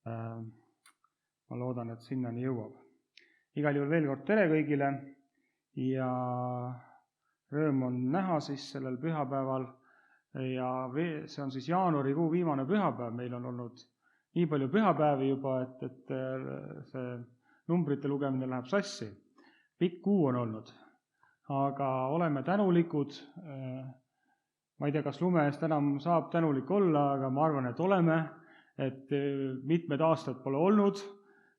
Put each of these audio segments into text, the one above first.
ma loodan, et sinnani jõuab. Igal juhul veel kord tere kõigile ja rõõm on näha siis sellel pühapäeval ja see on siis jaanuarikuu viimane pühapäev. Meil on olnud nii palju pühapäevi juba, et see numbrite lugemine läheb sassi. Pikk kuu on olnud, aga oleme tänulikud. Ma ei tea, kas lume eest enam saab tänulik olla, aga ma arvan, et oleme, et mitmed aastad pole olnud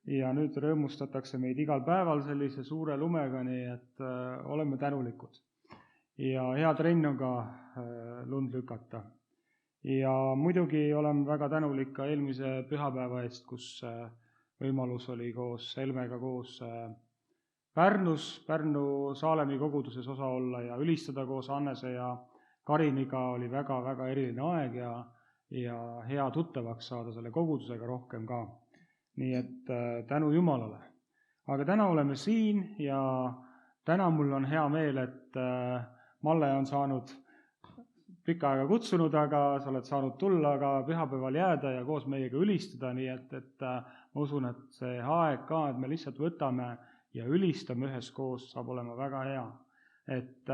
ja nüüd rõõmustatakse meid igal päeval sellise suure lumega, nii et oleme tänulikud. Ja hea trenn on ka lund lükata. Ja muidugi olen väga tänulik ka eelmise pühapäeva eest, kus võimalus oli koos Helmega koos Pärnus, Pärnu Saalemi koguduses osa olla ja ülistada koos Annese ja Kariniga oli väga-väga eriline aeg ja hea tuttavaks saada selle kogudusega rohkem ka. Nii et tänu Jumalale. Aga täna oleme siin ja täna mul on hea meel, et Malle on saanud pikka aega kutsunud, aga sa oled saanud tulla ka pühapäeval jääda ja koos meiega ülistada, nii et ma usun, et see aeg ka, et me lihtsalt võtame ja ülistame üheskoos, saab olema väga hea. Et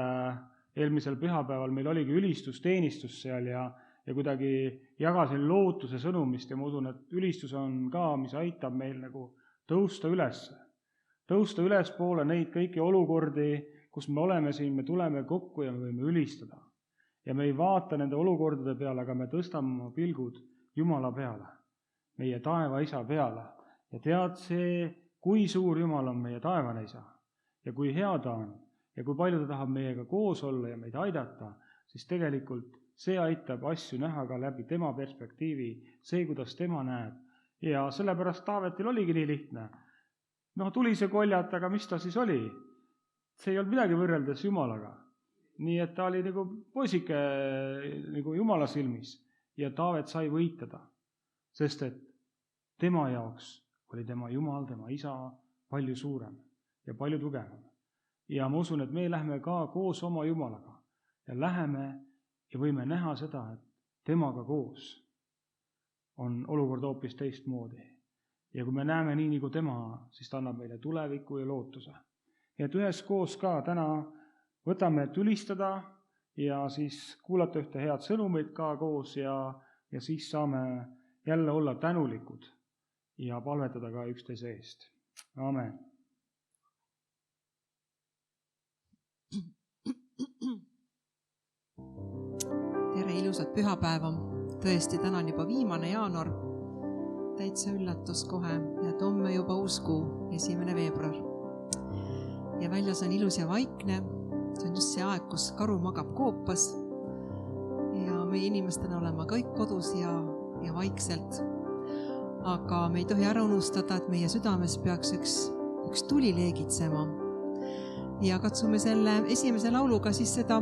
eelmisel pühapäeval meil oligi ülistusteenistus seal ja kuidagi jagasin lootuse sõnumist ja ma usun, et ülistus on ka, mis aitab meil nagu tõusta üles. Tõusta üles poole neid kõiki olukordi, kus me oleme siin, me tuleme kokku ja me võime ülistada. Ja me ei vaata nende olukordade peale, aga me tõstame oma pilgud Jumala peale, meie taeva isa peale. Ja tead see, kui suur Jumal on meie taevane isa ja kui hea ta on ja kui palju ta tahab meiega koos olla ja meid aidata, siis tegelikult see aitab asju näha ka läbi tema perspektiivi, see, kuidas tema näeb. Ja sellepärast Taavetil oligi nii lihtne. Tuli see koljat, aga mis ta siis oli? See ei olnud midagi võrreldes Jumalaga. Nii et ta oli nagu poisike nagu Jumala silmis ja Taavet sai võitleda, sest et tema jaoks oli tema Jumal, tema isa palju suurem ja palju tugevam. Ja ma usun, et me lähme ka koos oma Jumalaga ja läheme ja võime näha seda, et temaga koos on olukord hoopis teistmoodi. Ja kui me näeme nii nagu tema, siis ta annab meile tuleviku ja lootuse. Ja et üheskoos ka täna võtame, et ülistada ja siis kuulata ühte head sõnumit ka koos ja siis saame jälle olla tänulikud ja palvetada ka üksteise eest. Amen. Tere, ilusat pühapäeva. Tõesti, täna on juba viimane jaanuar. Täitsa üllatus kohe, et homme juba uus kuu, 1. veebruar. Ja väljas on ilus ja vaikne. See on just see aeg, kus karu magab koopas ja meie inimestena oleme kõik kodus ja vaikselt. Aga me ei tohi ära unustada, et meie südames peaks üks tuli leegitsema. Ja katsume selle esimese lauluga siis seda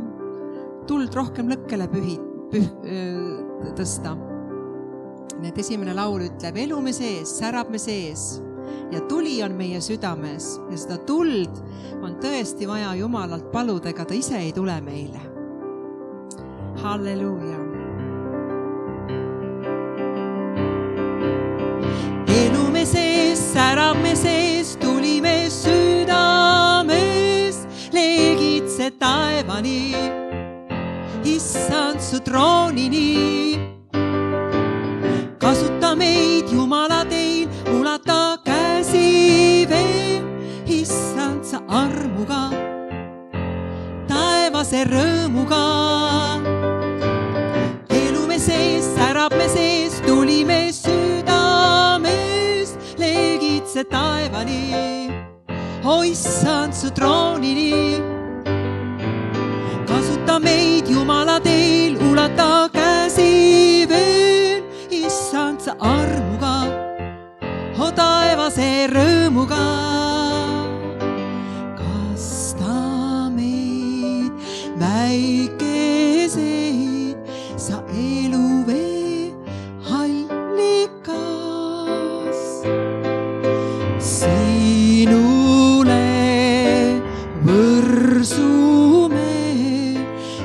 tuld rohkem lõkkele tõsta. Need esimene laul ütleb, elu me sees, särab me sees ja tuli on meie südames ja seda tuld on tõesti vaja Jumalalt paluda, ega ta ise ei tule meile. Halleluuja. Elu me sees, särab me sees, tuli me südames, leegitse taevani, issand su troonini. Kasuta meid, Jumala teil, ulata käsi veel, issand sa armuga, taevase rõõmuga. Elu me sees, särab me sees, tuli me südames, leegitse taevani, issand su troonini. Kasuta meid, Jumala teil, ulata käsi veel, issand sa armuga, taevase rõõmuga. Kasta meid väikeseid, sa eluvee allikas. Sinule võrsume,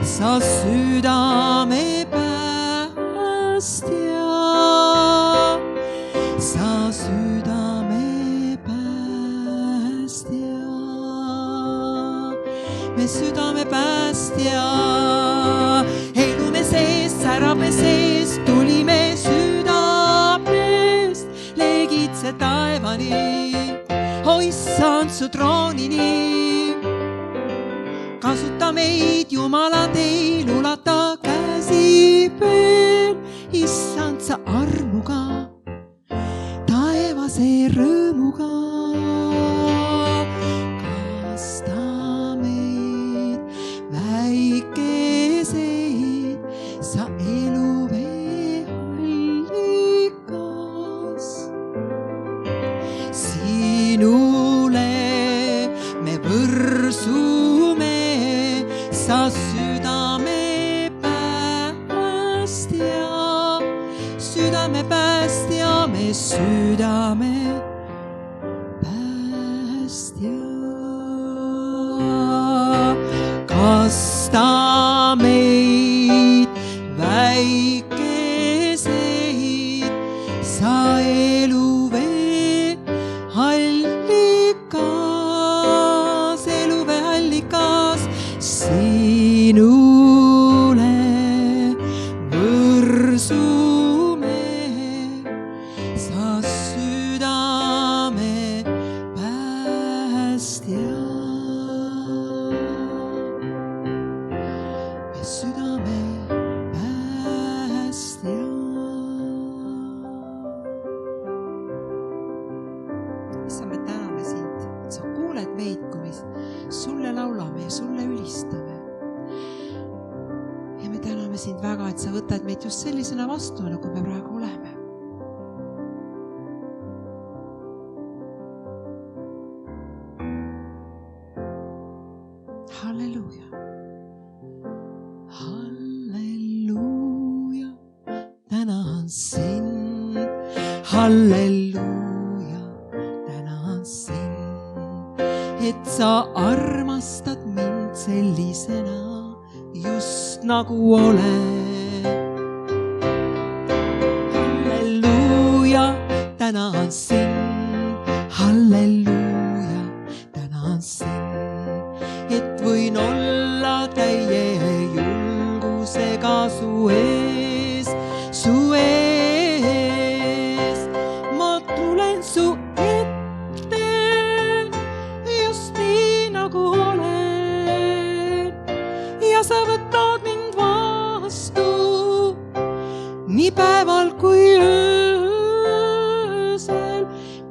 sa südame päästja. Sa südame päästja. elu me sees, särab me sees, tulime südamest, leegitse taevani, issand su troonini. Kasuta meid, Jumala teil, ulata käsi veel, issand sa armuga, taevase rõõmuga. Kasta meid väikeseid, sa eluvee allikas. Sinule me võrsume, sa südame päästja, südame päästja, me südame päästja. Kasta meid väikeseid, sa eluvee allikas, eluvee allikas. Sinule võrsume, sa südame päästja. Me südame päästja. Issand, me täname sind, et sa kuuled meid, kui me sulle laulame ja sulle ülistame. Ja me täname sind väga, et sa võtad meid just sellisena vastu, nagu me praegu oleme. Halleluuja. Halleluuja. Tänan sind. Halleluuja. Tänan sind, et sa armastad mind sellisena, just nagu olen. Halleluuja, tänan sind. Halleluuja, tänan sind, et võin olla täie julgusega su ees, su ees. Ma tulen su ette just nii nagu olen ja sa võtad mind vastu nii päeval kui öösel.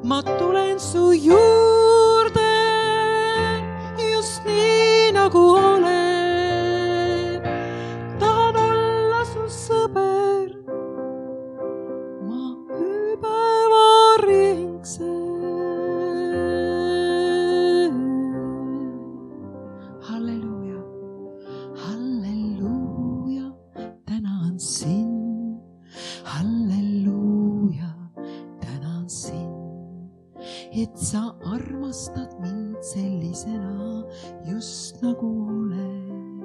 Ma tulen su juurde just nii nagu olen. Tahan olla su sõber, ma ööpäeva ringsen. Halleluuja, halleluuja, tänan sind. Halleluuja, tänan sind, et sa armastad mind sellisena, just nagu olen.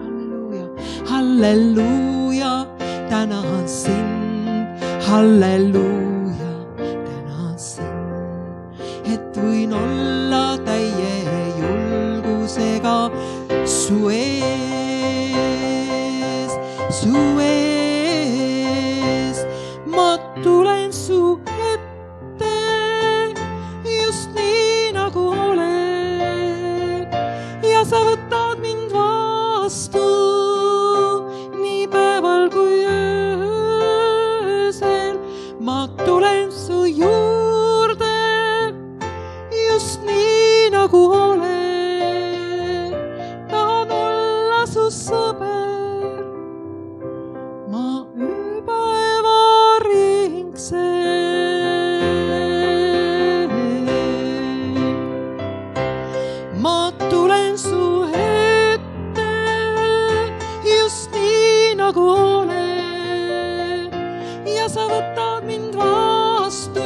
Halleluuja, halleluuja, tänan sind. Halleluuja, tänan sind, et võin olla täie julgusega su ees, su ees. Ma tulen su ette just nii nagu olen ja sa võtad mind vastu nii päeval kui öösel. Ma tulen su juurde just nii nagu olen. Tahan olla su sõber, ma ööpäeva ringsen. Ma tulen su ette just nii nagu olen ja sa võtad mind vastu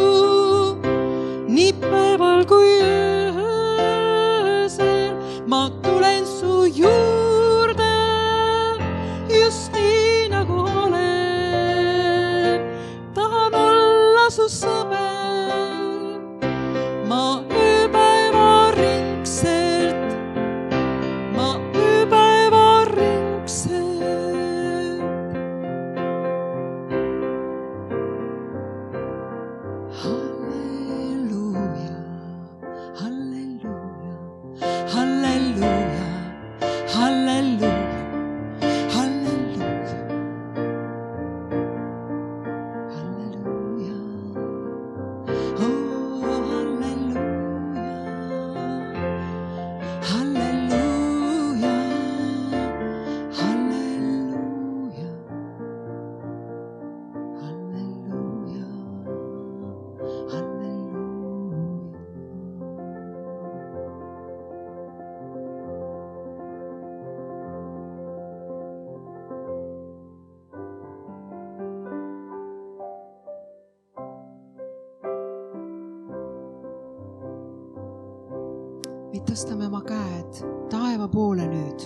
tõstame oma käed taeva poole nüüd,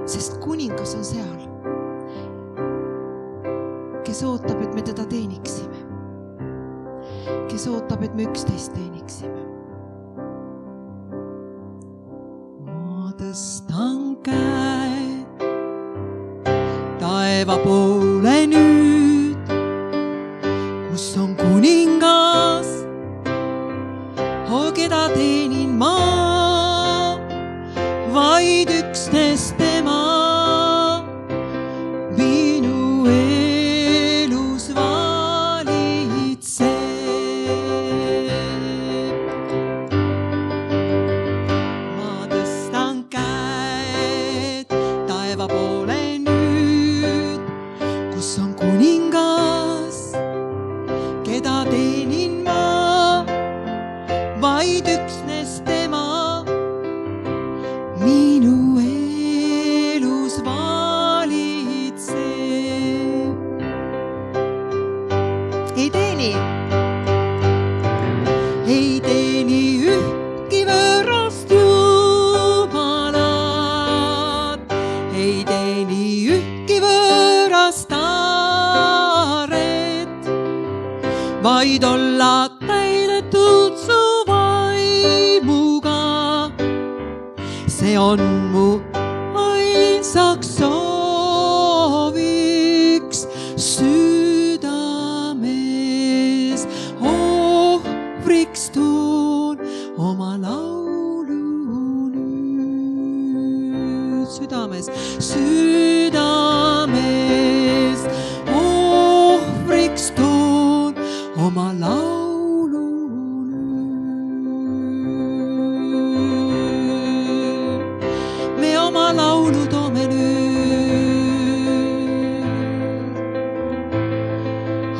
sest kuningas on seal, kes ootab, et me teda teeniksime, kes ootab, et me üksteist teeniksime. Ma tõstan käed taeva poole nüüd, kus on kuningas, keda teenin ma, vaid üksnes tema minu elus valitseb. Ma tõstan käed taeva poole nüüd, kus on kuningas, keda teenin ma, vaid üksnes tema minu elus valitseb. Ei teeni ühtki võõrast jumalat, ei teeni ühtki võõrast aaret, vaid olla täidetud su see on mu ainsaks sooviks südames. Ohvriks toon oma laulu nüüd. Südames, ohvriks toon oma laulu. Oma laulu toome nüüd,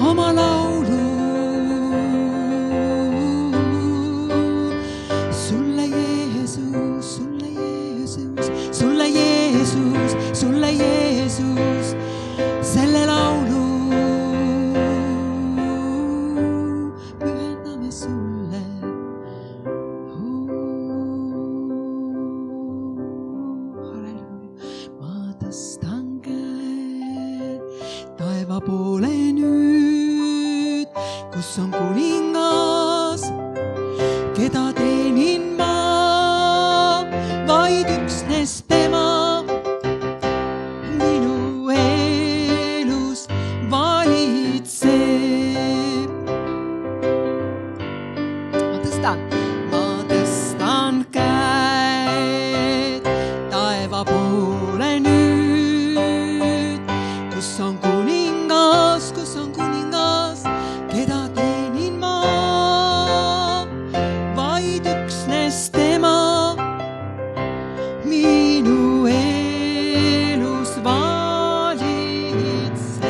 oma laulu sulle Jeesus, sulle Jeesus, sulle Jeesus, sulle Jeesus, selle laulu pühendame sulle. Taeva poole nüüd, kus on kuningas, keda teenin ma, vaid üksnes tema minu elus valitseb. Ma tõstan käed taeva poole nüüd, kus on kuningas, keda teenin ma, vaid üksnes tema minu elus valitseb.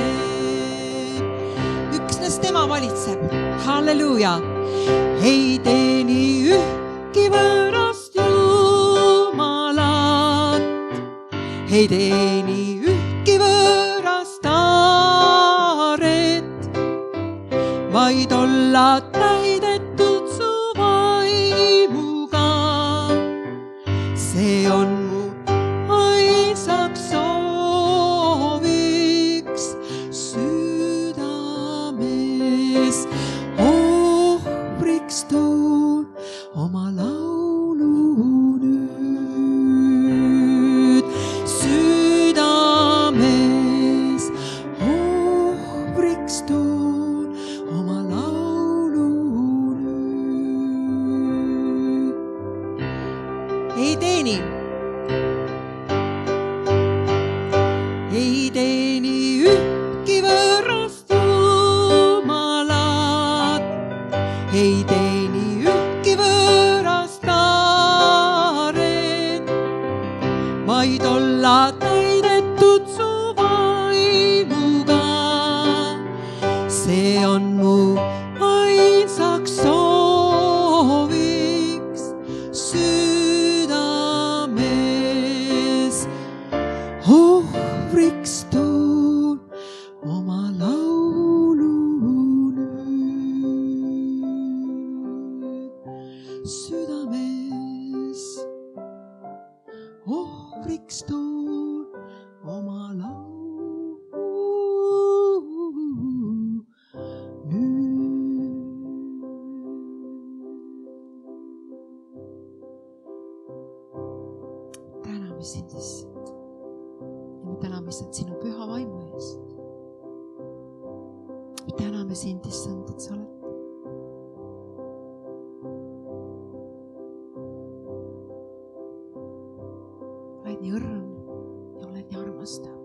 Üksnes tema valitseb, halleluuja. Ei teeni ühtki võõrast jumalat, ei teeni ühtki võõrast aaret, vaid olla täidetud su vaimuga. See on mu ainsaks sooviks südames. Ohvriks toon oma laulu nüüd. Südames ohvriks toon oma laulu nüüd. Ei teeni ühtki võõrast jumalat, ei teeni ühtki võõrast aaret, vaid olla täidetud su vaimuga. See on mu ainsaks sooviks südames. Ohvriks toon oma laulu nüüd. Südames sind, issand. Ja me täname, issand, sinu püha vaimu eest. Me täname sind, issand, et sa oled nii õrn ja oled nii armastav.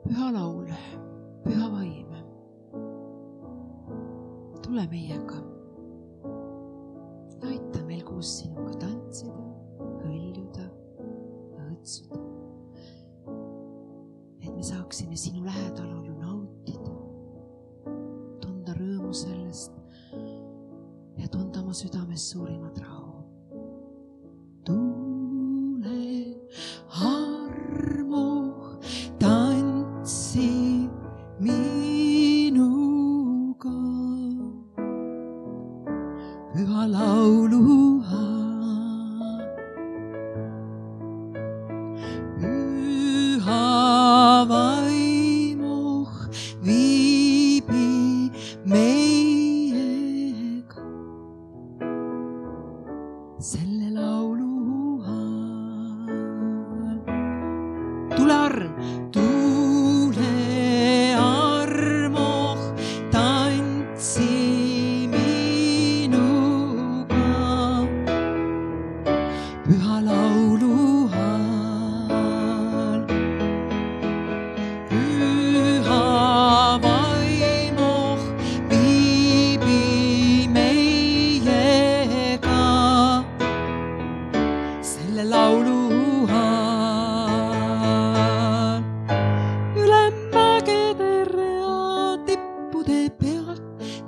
Püha laul, püha vaim, tule meiega ja aita meil koos sinuga tantsida, hõljuda ja õtsuda. Et me saaksime sinu lähedalolu nautida, tunda rõõmu sellest ja tunda oma südames suurimat rahu. Tule armoh, tantsi minuga, püha lauluha. Vaimuh viibi meiega selle laulu ajal. Tule armoh, tantsi minuga, püha laulu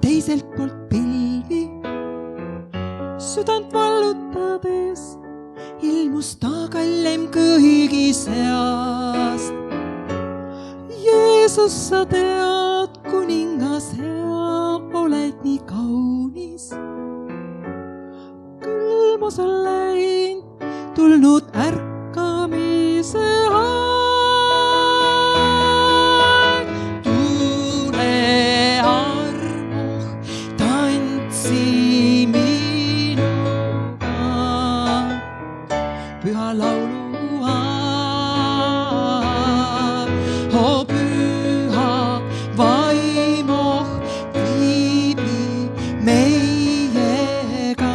teiselt poolt pilvi, südant vallutades ilmus ta kallem kõigi seast. Jeesus, sa tead, kuningas hea, oled nii kaunis. Küll mu sulle hind tulnud ärkamise aeg. Tule püha laulu ajal, oh püha vaimoh viibi meiega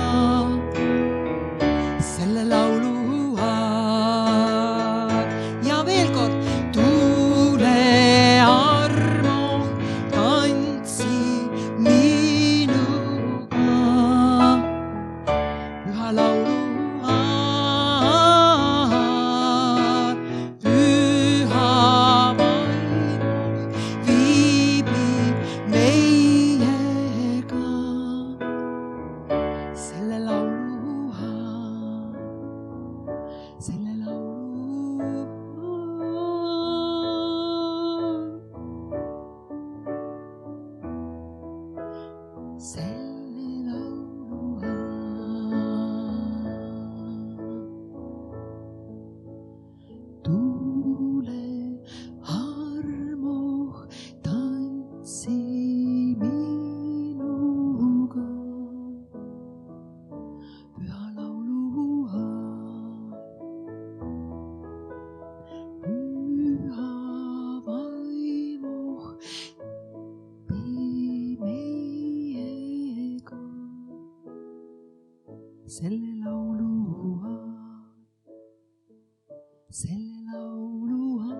selle laulu ajal. Ja veel kord, tule armoh, tantsi minuga, püha laulu selle laulua, selle laulua,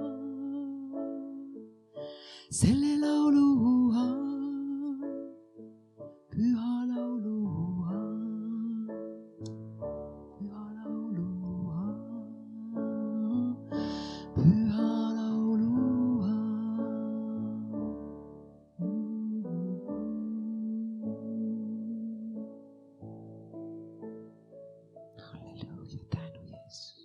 selle laulua, püha laulua, püha laulua, püha laulua. Halleluuja, tänu Jeesus.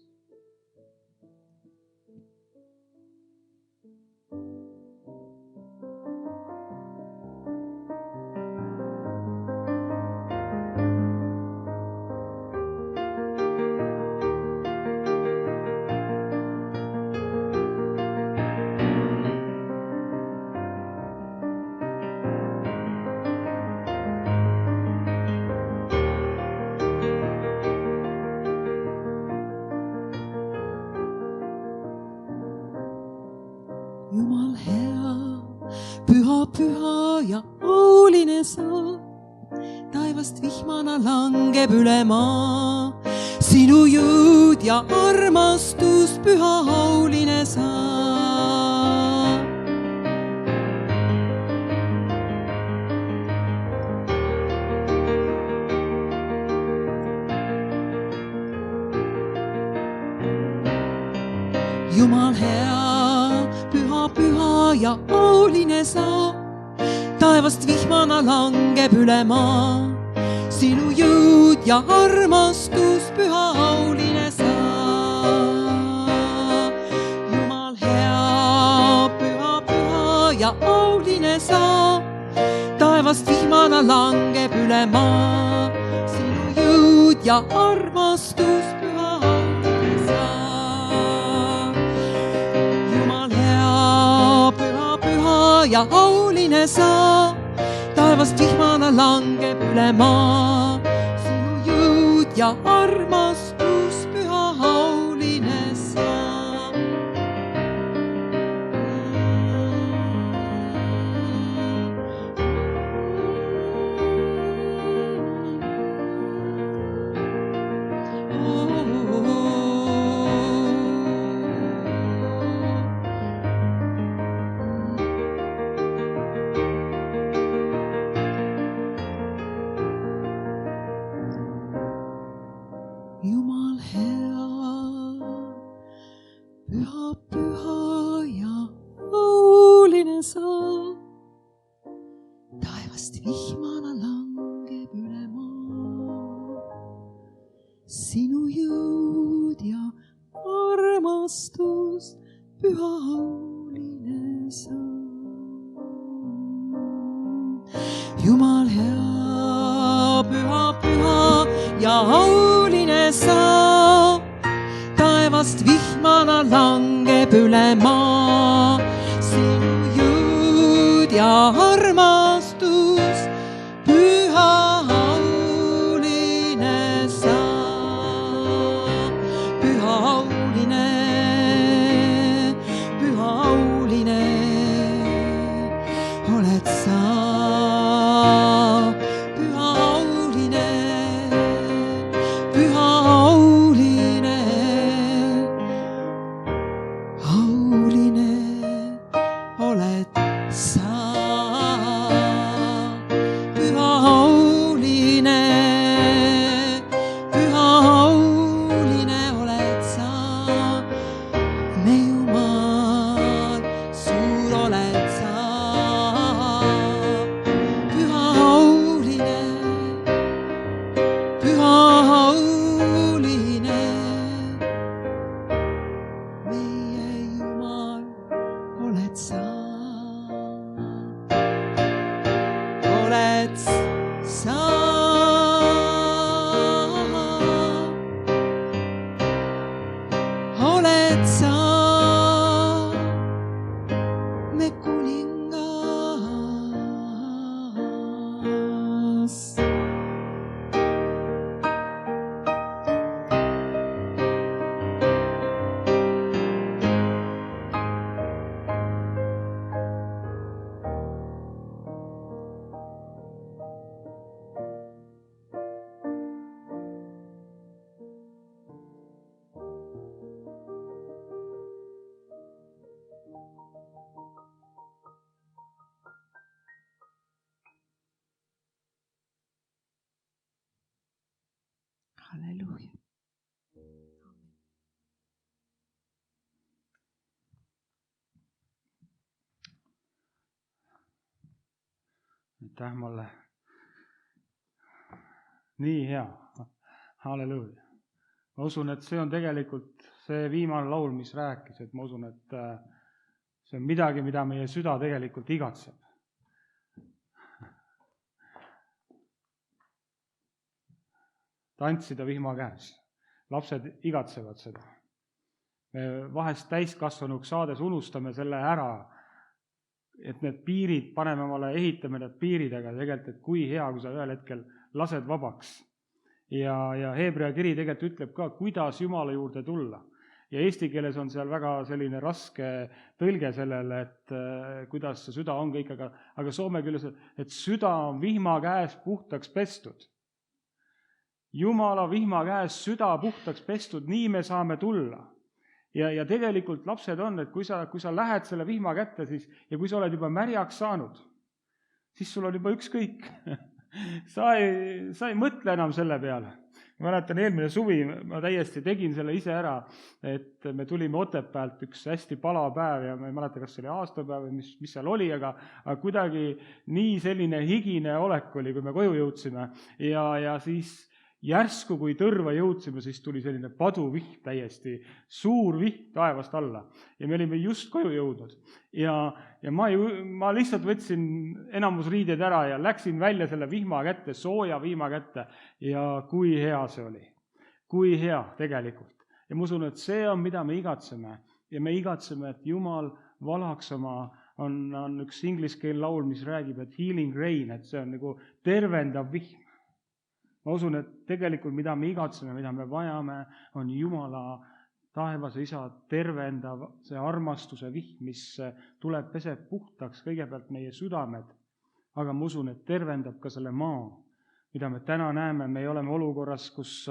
püha ja auline sa. Taevast vihmana langeb üle maa. Sinu jõud ja armastus, püha auline sa. Jumal hea, püha, püha ja auline sa. Taevast vihmana langeb üle maa. Sinu jõud ja armastus, püha auline sa. Jumal hea, püha, püha ja auline sa. Taevast vihmana langeb üle maa. Sinu jõud ja armastus, püha auline sa. Ja auline sa, taevast vihmana langeb üle maa. Sinu jõud ja armastus, püha auline sa. Jumal hea, püha, püha ja auline sa. Taevast vihmana langeb üle maa. Sinu jõud ja armastus, püha auline sa. Jumal hea, püha, püha ja auline sa. Taevast vihmana langeb üle maa. Sinu jõud ja armastus, püha auline sa. Püha auline, püha auline oled sa. Halleluuja. Aitäh mulle. Nii hea. Halleluuja. Ma usun, et see on tegelikult see viimane laul, mis rääkis, et ma usun, et see on midagi, mida meie süda tegelikult igatseb. Tantsida vihma käes. Lapsed igatsevad seda. Me vahest täiskasvanuks saades unustame selle ära, et need piirid, paneme omale, ehitame need piirid, aga tegelikult, et kui hea, kui sa ühel hetkel lased vabaks. Ja Hebrea kiri tegelikult ütleb ka, kuidas Jumala juurde tulla. Ja eesti keeles on seal väga selline raske tõlge sellele, et kuidas see süda on kõik, aga soome keeles, et süda on vihma käes puhtaks pestud. Jumala vihma käes süda puhtaks pestud, nii me saame tulla. Ja tegelikult lapsed on, et kui sa lähed selle vihma kätte, siis, ja kui sa oled juba märjaks saanud, siis sul on juba ükskõik. Sa ei mõtle enam selle peale. Ma mäletan, eelmine suvi ma täiesti tegin selle ise ära, et me tulime Otepäält üks hästi palav päev ja ma ei mäleta, kas see oli aastapäev või mis seal oli, aga kuidagi nii selline higine olek oli, kui me koju jõudsime ja siis järsku, kui tõrva jõudsime, siis tuli selline paduvihm täiesti, suur vihm taevast alla. Ja me olime just koju jõudnud. Ja ma lihtsalt võtsin enamus riided ära ja läksin välja selle vihma kätte, sooja vihma kätte. Ja kui hea see oli. Kui hea tegelikult. Ja ma usun, et see on, mida me igatseme. Ja me igatseme, et Jumal valaks on üks ingliskeelne laul, mis räägib, et healing rain, et see on nagu tervendav vihm. Ma usun, et tegelikult mida me igatseme, mida me vajame, on Jumala taevase isa tervendav see armastuse vihm, mis tuleb, peseb puhtaks kõigepealt meie südamed, aga ma usun, et tervendab ka selle maa, mida me täna näeme, me oleme olukorras, kus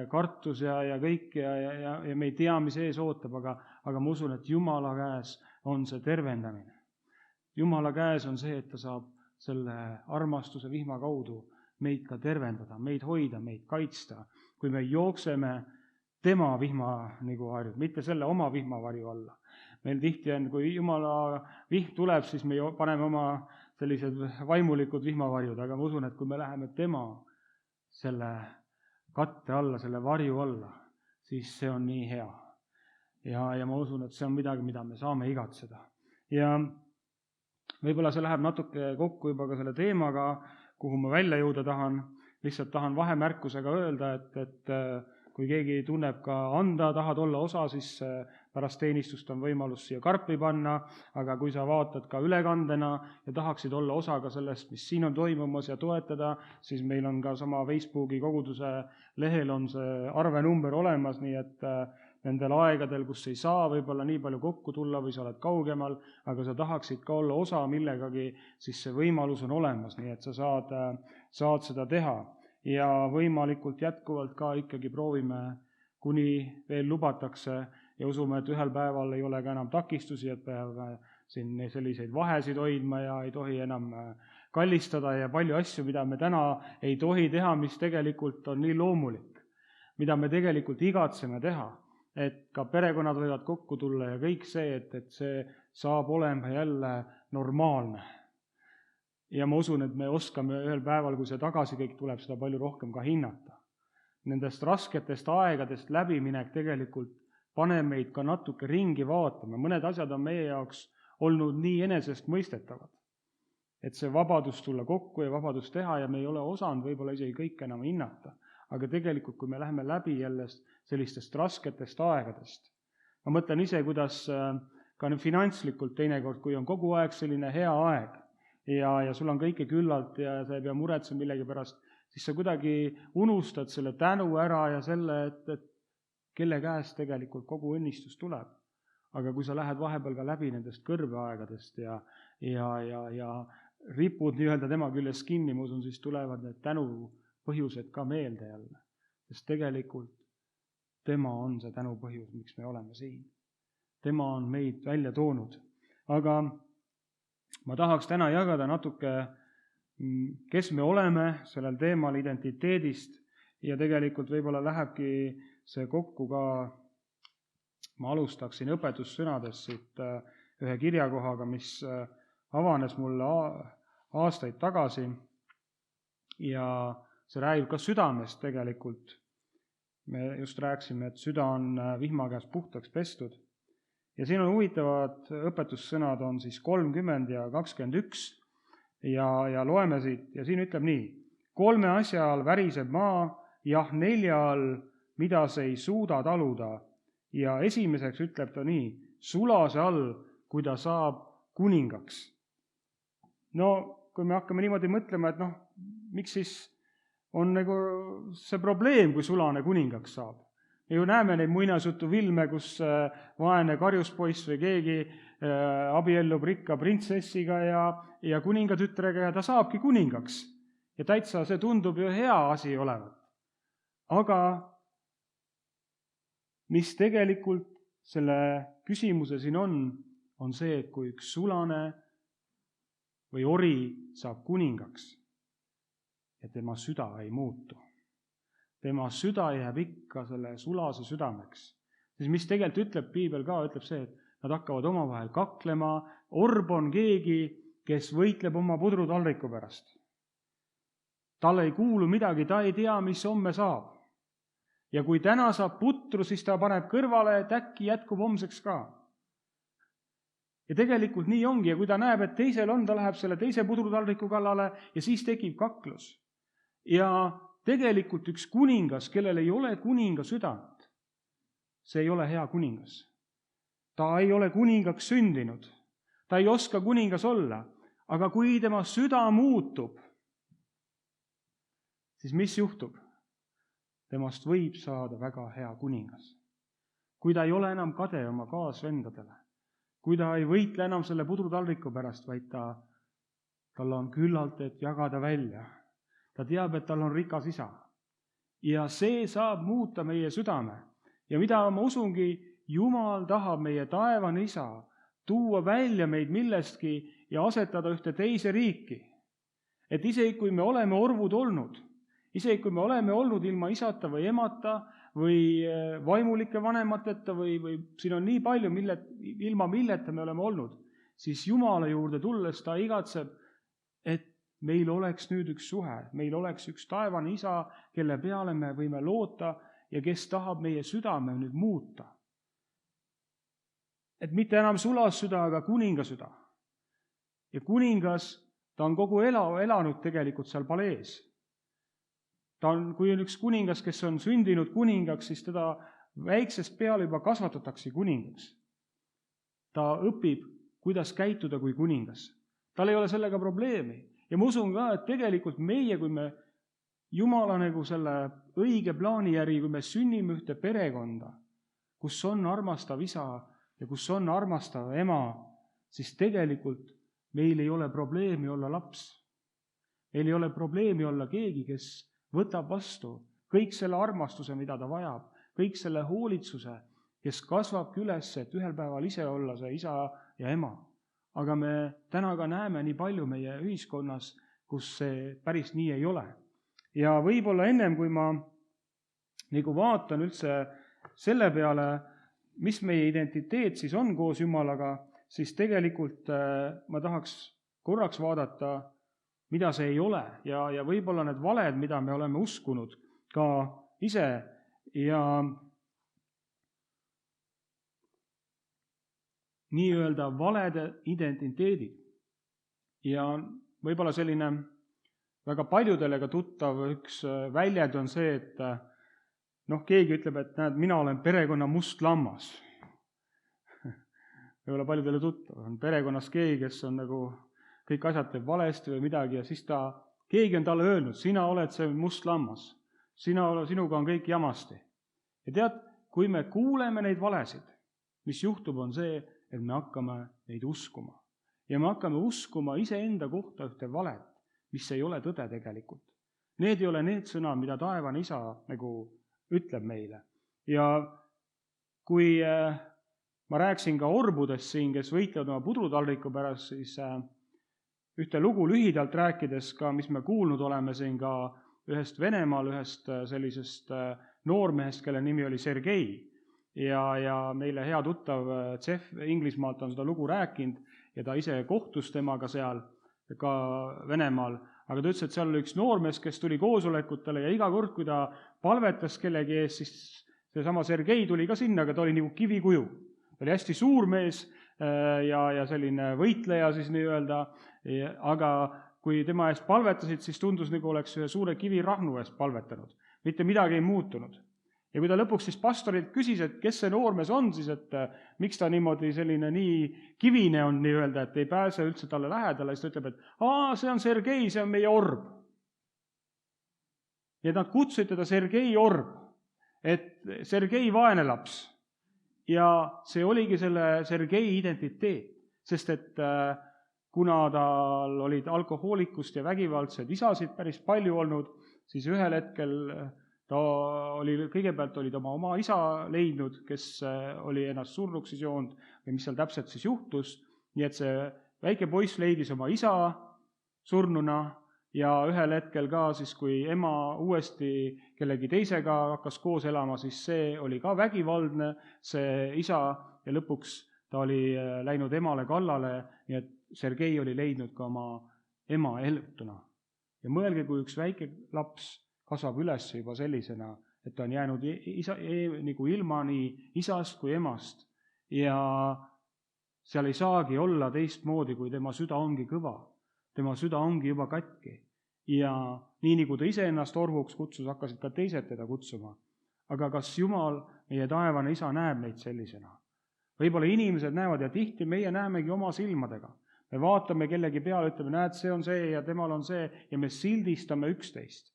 kartus ja kõik ja me ei tea, mis ees ootab, aga ma usun, et Jumala käes on see tervendamine. Jumala käes on see, et ta saab selle armastuse vihma kaudu meid ka tervendada, meid hoida, meid kaitsta, kui me jookseme tema vihmavarju, mitte selle oma vihmavarju alla. Meil tihti on, kui Jumala vihm tuleb, siis me paneme oma sellised vaimulikud vihmavarjud, aga ma usun, et kui me läheme tema selle katte alla, selle varju alla, siis see on nii hea. Ja ma usun, et see on midagi, mida me saame igatseda. Ja võib-olla see läheb natuke kokku juba ka selle teemaga, kuhu ma välja jõuda tahan. Lihtsalt tahan vahemärkusega öelda, et kui keegi tunneb ka anda, tahad olla osa, siis pärast teenistust on võimalus siia karpi panna, aga kui sa vaatad ka ülekandena ja tahaksid olla osa ka sellest, mis siin on toimumas ja toetada, siis meil on ka sama Facebooki koguduse lehel on see arvenumber olemas, nii et nendel aegadel, kus ei saa võib-olla nii palju kokku tulla või sa oled kaugemal, aga sa tahaksid ka olla osa millegagi, siis see võimalus on olemas, nii et sa saad seda teha. Ja võimalikult jätkuvalt ka ikkagi proovime, kuni veel lubatakse ja usume, et ühel päeval ei ole ka enam takistusi, et peame siin selliseid vahesid hoidma ja ei tohi enam kallistada ja palju asju, mida me täna ei tohi teha, mis tegelikult on nii loomulik, mida me tegelikult igatseme teha. Et ka perekonnad võivad kokku tulla ja kõik see, et see saab olema jälle normaalne. Ja ma usun, et me oskame ühel päeval, kui see tagasi kõik tuleb, seda palju rohkem ka hinnata. Nendest rasketest aegadest läbiminek tegelikult paneb meid ka natuke ringi vaatama. Mõned asjad on meie jaoks olnud nii enesest mõistetavad, et see vabadus tulla kokku ja vabadus teha ja me ei ole osanud võib-olla isegi kõik enam hinnata. Aga tegelikult, kui me läheme läbi jälle sellistest rasketest aegadest, ma mõtlen ise, kuidas ka finantslikult teinekord, kui on kogu aeg selline hea aeg ja sul on kõike küllalt ja sa ei pea muretsema millegi pärast, siis sa kuidagi unustad selle tänu ära ja selle, et kelle käest tegelikult kogu õnnistus tuleb. Aga kui sa lähed vahepeal ka läbi nendest kõrbeaegadest ja ripud nii-öelda tema küljes kinni, ma usun, siis tulevad need tänupõhjused ka meelde jälle. Sest tegelikult tema on see tänupõhjus, miks me oleme siin. Tema on meid välja toonud. Aga ma tahaks täna jagada natuke, kes me oleme sellel teemal identiteedist ja tegelikult võib-olla lähebki see kokku ka, ma alustaksin õpetussõnadest siit ühe kirjakohaga, mis avanes mulle aastaid tagasi ja see räägib ka südamest tegelikult. Me just rääksime, et süda on vihma käes puhtaks pestud. Ja siin on huvitavad õpetussõnad, on siis 30 ja 21 ja loeme siit ja siin ütleb nii. 3 asja all väriseb maa, jah 4 all, mida see ei suuda taluda. Ja esimeseks ütleb ta nii, sulase all, kui ta saab kuningaks. No, kui me hakkame niimoodi mõtlema, et miks siis on nagu see probleem, kui sulane kuningaks saab. Me ju näeme neid muinasjutufilme, kus vaene karjuspoiss või keegi abiellub rikka printsessiga ja kuningatütrega ja ta saabki kuningaks. Ja täitsa see tundub ju hea asi olevat. Aga mis tegelikult selle küsimuse siin on see, et kui üks sulane või ori saab kuningaks ja tema süda ei muutu, tema süda jääb ikka selle sulase südameks, siis mis tegelikult ütleb piibel ka, ütleb see, et nad hakkavad omavahel kaklema, orb on keegi, kes võitleb oma pudrutaldriku pärast. Talle ei kuulu midagi, ta ei tea, mis homme saab. Ja kui täna saab putru, siis ta paneb kõrvale, et äkki jätkub homseks ka. Ja tegelikult nii ongi, ja kui ta näeb, et teisel on, ta läheb selle teise pudrutaldriku kallale ja siis tekib kaklus. Ja tegelikult üks kuningas, kellel ei ole kuninga südant, see ei ole hea kuningas. Ta ei ole kuningaks sündinud, ta ei oska kuningas olla, aga kui tema süda muutub, siis mis juhtub? Temast võib saada väga hea kuningas. Kui ta ei ole enam kade oma kaasvendadele, kui ta ei võitle enam selle pudrutaldriku pärast, vaid tal on küllalt, et jagada välja. Ta teab, et tal on rikas isa. Ja see saab muuta meie südame. Ja mida ma usungi, Jumal tahab meie taevane isa tuua välja meid millestki ja asetada ühte teise riiki. Et isegi kui me oleme orvud olnud, isegi kui me oleme olnud ilma isata või emata või vaimulike vanemateta või siin on nii palju, ilma milleta me oleme olnud, siis Jumala juurde tulles ta igatseb, et meil oleks nüüd üks suhe, meil oleks üks taevane isa, kelle peale me võime loota ja kes tahab meie südame nüüd muuta. Et mitte enam sulassüda, aga kuningasüda. Ja kuningas, ta on kogu elanud tegelikult seal palees. Kui on üks kuningas, kes on sündinud kuningaks, siis teda väiksest peale juba kasvatatakse kuningaks. Ta õpib, kuidas käituda kui kuningas. Tal ei ole sellega probleemi. Ja ma usun ka, et tegelikult meie, kui me Jumala nagu selle õige plaani järgi, kui me sünnime ühte perekonda, kus on armastav isa ja kus on armastav ema, siis tegelikult meil ei ole probleemi olla laps. Meil ei ole probleemi olla keegi, kes võtab vastu kõik selle armastuse, mida ta vajab, kõik selle hoolitsuse, kes kasvabki üles, et ühel päeval ise olla see isa ja ema. Aga me täna ka näeme nii palju meie ühiskonnas, kus see päris nii ei ole. Ja võib-olla ennem, kui ma nagu vaatan üldse selle peale, mis meie identiteet siis on koos Jumalaga, siis tegelikult ma tahaks korraks vaadata, mida see ei ole ja võib-olla need valed, mida me oleme uskunud ka ise ja nii-öelda valede identiteedid. Ja võib-olla selline väga paljudele ka tuttav üks väljend on see, et keegi ütleb, et näed, mina olen perekonna must lammas. Võib-olla paljudele tuttav on perekonnas keegi, kes on nagu kõik asjad teeb valesti või midagi ja siis keegi on talle öelnud, sina oled see must lammas, sinuga on kõik jamasti. Ja tead, kui me kuuleme neid valesid, mis juhtub, on see, et me hakkame neid uskuma. Ja me hakkame uskuma iseenda kohta ühte valet, mis ei ole tõde tegelikult. Need ei ole need sõnad, mida taevane isa nagu ütleb meile. Ja kui ma rääkisin ka orbudest siin, kes võitlevad oma pudrutaldriku pärast, siis ühte lugu lühidalt rääkides ka, mis me kuulnud oleme siin ka ühest Venemaal, ühest sellisest noormehest, kelle nimi oli Sergei. Ja meile hea tuttav Jeff Inglismaalt on seda lugu rääkinud ja ta ise kohtus temaga seal ka Venemaal. Aga ta ütles, et seal oli üks noormees, kes tuli koosolekutele ja iga kord, kui ta palvetas kellegi ees, siis seesama Sergei tuli ka sinna, aga ta oli nagu kivikuju. Ta oli hästi suur mees ja selline võitleja siis nii-öelda, aga kui tema eest palvetasid, siis tundus nagu oleks ühe suure kivirahnu eest palvetanud. Mitte midagi ei muutunud. Ja kui ta lõpuks siis pastorilt küsis, et kes see noormees on siis, et miks ta niimoodi selline nii kivine on nii-öelda, et ei pääse üldse talle lähedale, siis ta ütleb, et see on Sergei, see on meie orb. Ja nad kutsusid teda Sergei orb. et Sergei vaene laps. Ja see oligi selle Sergei identiteet, sest et kuna tal olid alkohoolikust ja vägivaldsed isasid päris palju olnud, siis ühel hetkel kõigepealt oli oma isa leidnud, kes oli ennast surnuks siis joonud või mis seal täpselt siis juhtus, nii et see väike poiss leidis oma isa surnuna ja ühel hetkel ka siis, kui ema uuesti kellegi teisega hakkas koos elama, siis see oli ka vägivaldne, see isa, ja lõpuks ta oli läinud emale kallale, nii et Sergei oli leidnud ka oma ema ellutuna. Ja mõelge, kui üks väike laps kasvab üles juba sellisena, et ta on jäänud nagu ilma nii isast kui emast ja seal ei saagi olla teistmoodi, kui tema süda ongi kõva. Tema süda ongi juba katki. Ja nii nagu ta ise ennast orvuks kutsus, hakkasid ka teised teda kutsuma. Aga kas Jumal, meie taevane isa, näeb meid sellisena? Võib-olla inimesed näevad ja tihti meie näemegi oma silmadega. Me vaatame kellegi peale, ütleme, näed, see on see ja temal on see ja me sildistame üksteist.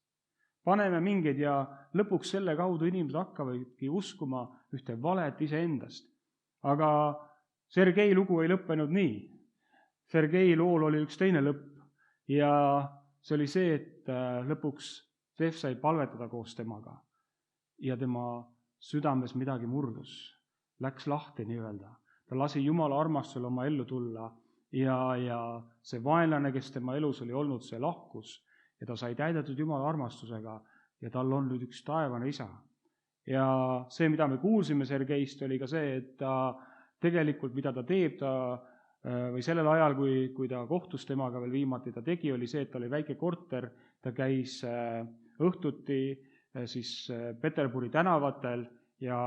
Paneme mingeid ja lõpuks selle kaudu inimesed hakkavadki uskuma ühte valet iseendast. Aga Sergei lugu ei lõppenud nii. Sergei lool oli üks teine lõpp ja see oli see, et lõpuks Zev sai palvetada koos temaga ja tema südames midagi murdus, läks lahti nii-öelda. Ta lasi Jumala armastusel oma ellu tulla ja see vaenlane, kes tema elus oli olnud, see lahkus ja ta sai täidetud Jumala armastusega ja tal on nüüd üks taevane isa. Ja see, mida me kuulsime Sergeist, oli ka see, et ta tegelikult, mida ta teeb, või sellel ajal, kui ta kohtus temaga veel viimati, ta tegi, oli see, et ta oli väike korter, ta käis õhtuti siis Peterburi tänavatel ja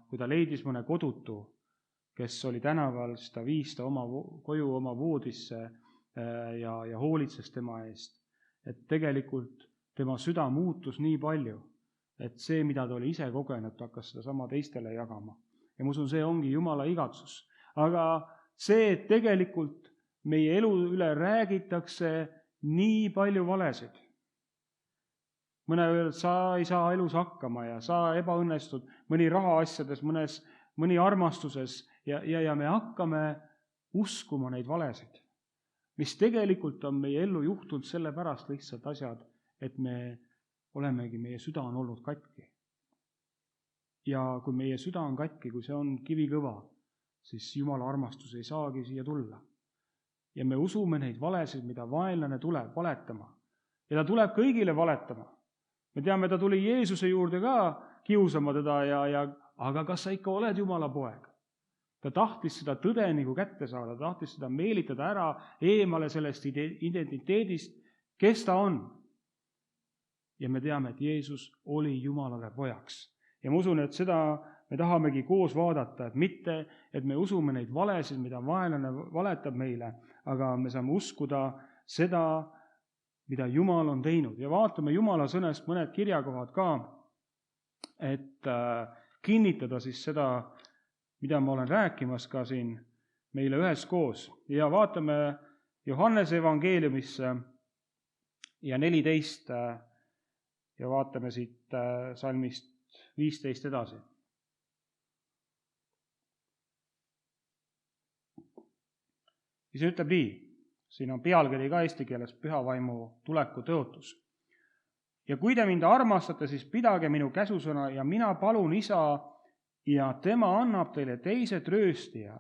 kui ta leidis mõne kodutu, kes oli tänaval, siis ta viis ta oma koju oma voodisse ja hoolitses tema eest. Et tegelikult tema süda muutus nii palju, et see, mida ta oli ise kogenud, ta hakkas seda sama teistele jagama. Ja ma usun, see ongi Jumala igatsus. Aga see, et tegelikult meie elu üle räägitakse nii palju valesid. Mõne öeldud, sa ei saa elus hakkama ja sa ebaõnnestud mõni rahaasjades, mõni armastuses ja me hakkame uskuma neid valesid, mis tegelikult on meie ellu juhtunud sellepärast lihtsalt asjad, et meie süda on olnud katki. Ja kui meie süda on katki, kui see on kivikõva, siis Jumala armastus ei saagi siia tulla. Ja me usume neid valesid, mida vaenlane tuleb valetama. Ja ta tuleb kõigile valetama. Me teame, ta tuli Jeesuse juurde ka kiusama teda, aga kas sa ikka oled Jumala poeg? Ta tahtis seda tõde nagu kätte saada, ta tahtis seda meelitada ära eemale sellest identiteedist, kes ta on. Ja me teame, et Jeesus oli Jumalale pojaks. Ja ma usun, et seda me tahamegi koos vaadata, et mitte, et me usume neid valesid, mida vaenlane valetab meile, aga me saame uskuda seda, mida Jumal on teinud. Ja vaatame Jumala sõnast mõned kirjakohad ka, et kinnitada siis seda, mida ma olen rääkimas ka siin meile üheskoos. Ja vaatame Johannese evangeeliumisse ja 14 ja vaatame siit salmist 15 edasi. Ja see ütleb nii, siin on pealkiri ka eesti keeles Püha Vaimu tuleku tõotus. Ja kui te mind armastate, siis pidage minu käsusõna ja mina palun Isa ja tema annab teile teise trööstija,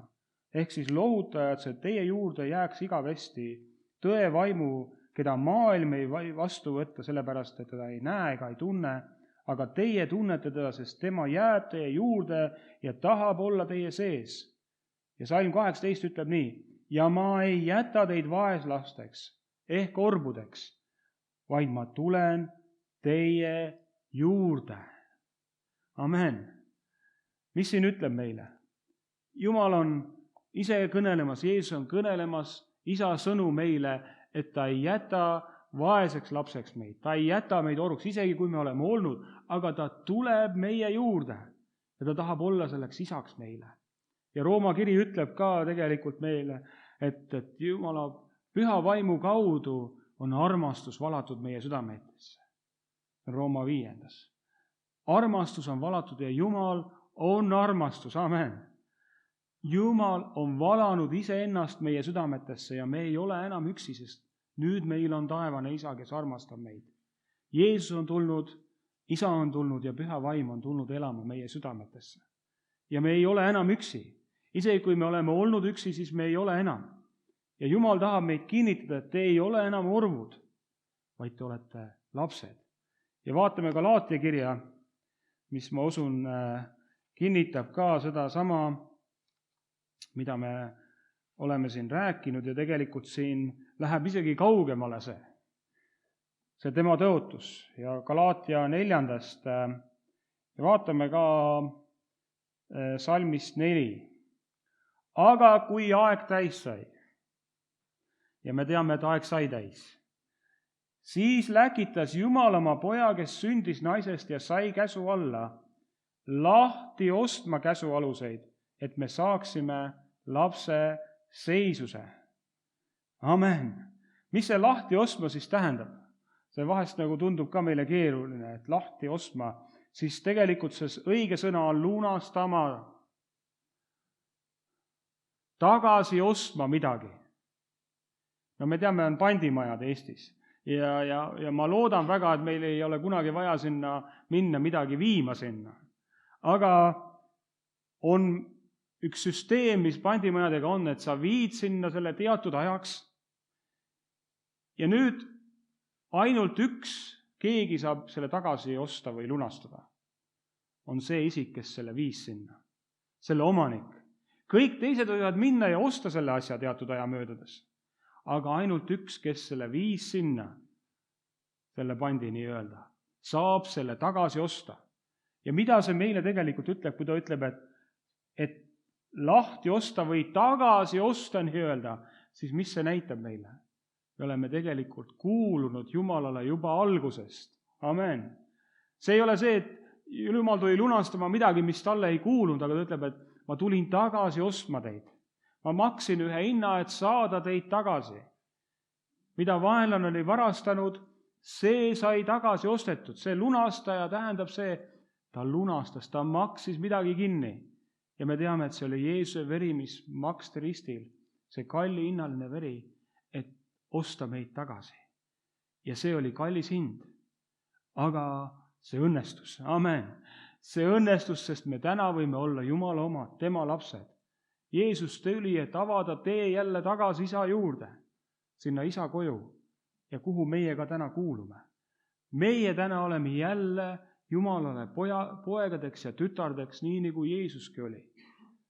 ehk siis lohutajad, see teie juurde jääks igavesti tõe vaimu, keda maailm ei vastu võtta, sellepärast, et teda ei näe ega ei tunne, aga teie tunnete teda, sest tema jääb teie juurde ja tahab olla teie sees. Ja salm 18 ütleb nii, ja ma ei jäta teid vaeslasteks ehk orbudeks, vaid ma tulen teie juurde. Amen. Mis siin ütleb meile? Jumal on ise kõnelemas, Jeesus on kõnelemas, Isa sõnu meile, et ta ei jäta vaeseks lapseks meid, ta ei jäta meid orvuks, isegi kui me oleme olnud, aga ta tuleb meie juurde ja ta tahab olla selleks isaks meile. Ja Rooma kiri ütleb ka tegelikult meile, et Jumala püha vaimu kaudu on armastus valatud meie südametesse. Rooma 5. armastus on valatud ja Jumal on armastus, amen. Jumal on valanud iseennast meie südametesse ja me ei ole enam üksi, sest nüüd meil on taevane Isa, kes armastab meid. Jeesus on tulnud, Isa on tulnud ja Püha Vaim on tulnud elama meie südametesse. Ja me ei ole enam üksi. Isegi kui me oleme olnud üksi, siis me ei ole enam. Ja Jumal tahab meid kinnitada, et te ei ole enam orvud, vaid te olete lapsed. Ja vaatame Galaatia kirja, mis ma usun kinnitab ka seda sama, mida me oleme siin rääkinud ja tegelikult siin läheb isegi kaugemale see tema tõotus. Ja Galaatia 4. ja vaatame ka salmist 4. Aga kui aeg täis sai, ja me teame, et aeg sai täis, siis läkitas Jumal oma poja, kes sündis naisest ja sai käsu alla, lahti ostma käsualuseid, et me saaksime lapse seisuse. Amen. Mis see lahti ostma siis tähendab? See vahest nagu tundub ka meile keeruline, et lahti ostma, siis tegelikult see õige sõna on lunastama, tagasi ostma midagi. No me teame, on pandimajad Eestis ja ma loodan väga, et meil ei ole kunagi vaja sinna minna midagi viima sinna. Aga on üks süsteem, mis pandimajadega on, et sa viid sinna selle teatud ajaks ja nüüd ainult keegi saab selle tagasi osta või lunastada. On see isik, kes selle viis sinna, selle omanik. Kõik teised võivad minna ja osta selle asja teatud aja möödudes, aga ainult kes selle viis sinna, selle pandi nii-öelda, saab selle tagasi osta. Ja mida see meile tegelikult ütleb, kui ta ütleb, et lahti osta või tagasi osta nii-öelda, siis mis see näitab meile? Me oleme tegelikult kuulunud Jumalale juba algusest. Amen. See ei ole see, et Jumal tuli lunastama midagi, mis talle ei kuulunud, aga ta ütleb, et ma tulin tagasi ostma teid. Ma maksin ühe hinna, et saada teid tagasi. Mida vaenlane oli varastanud, see sai tagasi ostetud. See lunastaja tähendab see, ta lunastas, ta maksis midagi kinni. Ja me teame, et see oli Jeesuse veri, mis maksti ristil. See kalli hinnaline veri, et osta meid tagasi. Ja see oli kallis hind. Aga see õnnestus. Amen. See õnnestus, sest me täna võime olla Jumala omad, tema lapsed. Jeesus tuli, et avada tee jälle tagasi Isa juurde, sinna Isa koju ja kuhu meie ka täna kuulume. Meie täna oleme jälle Jumalale poegadeks ja tütardeks, nii nagu Jeesuski oli.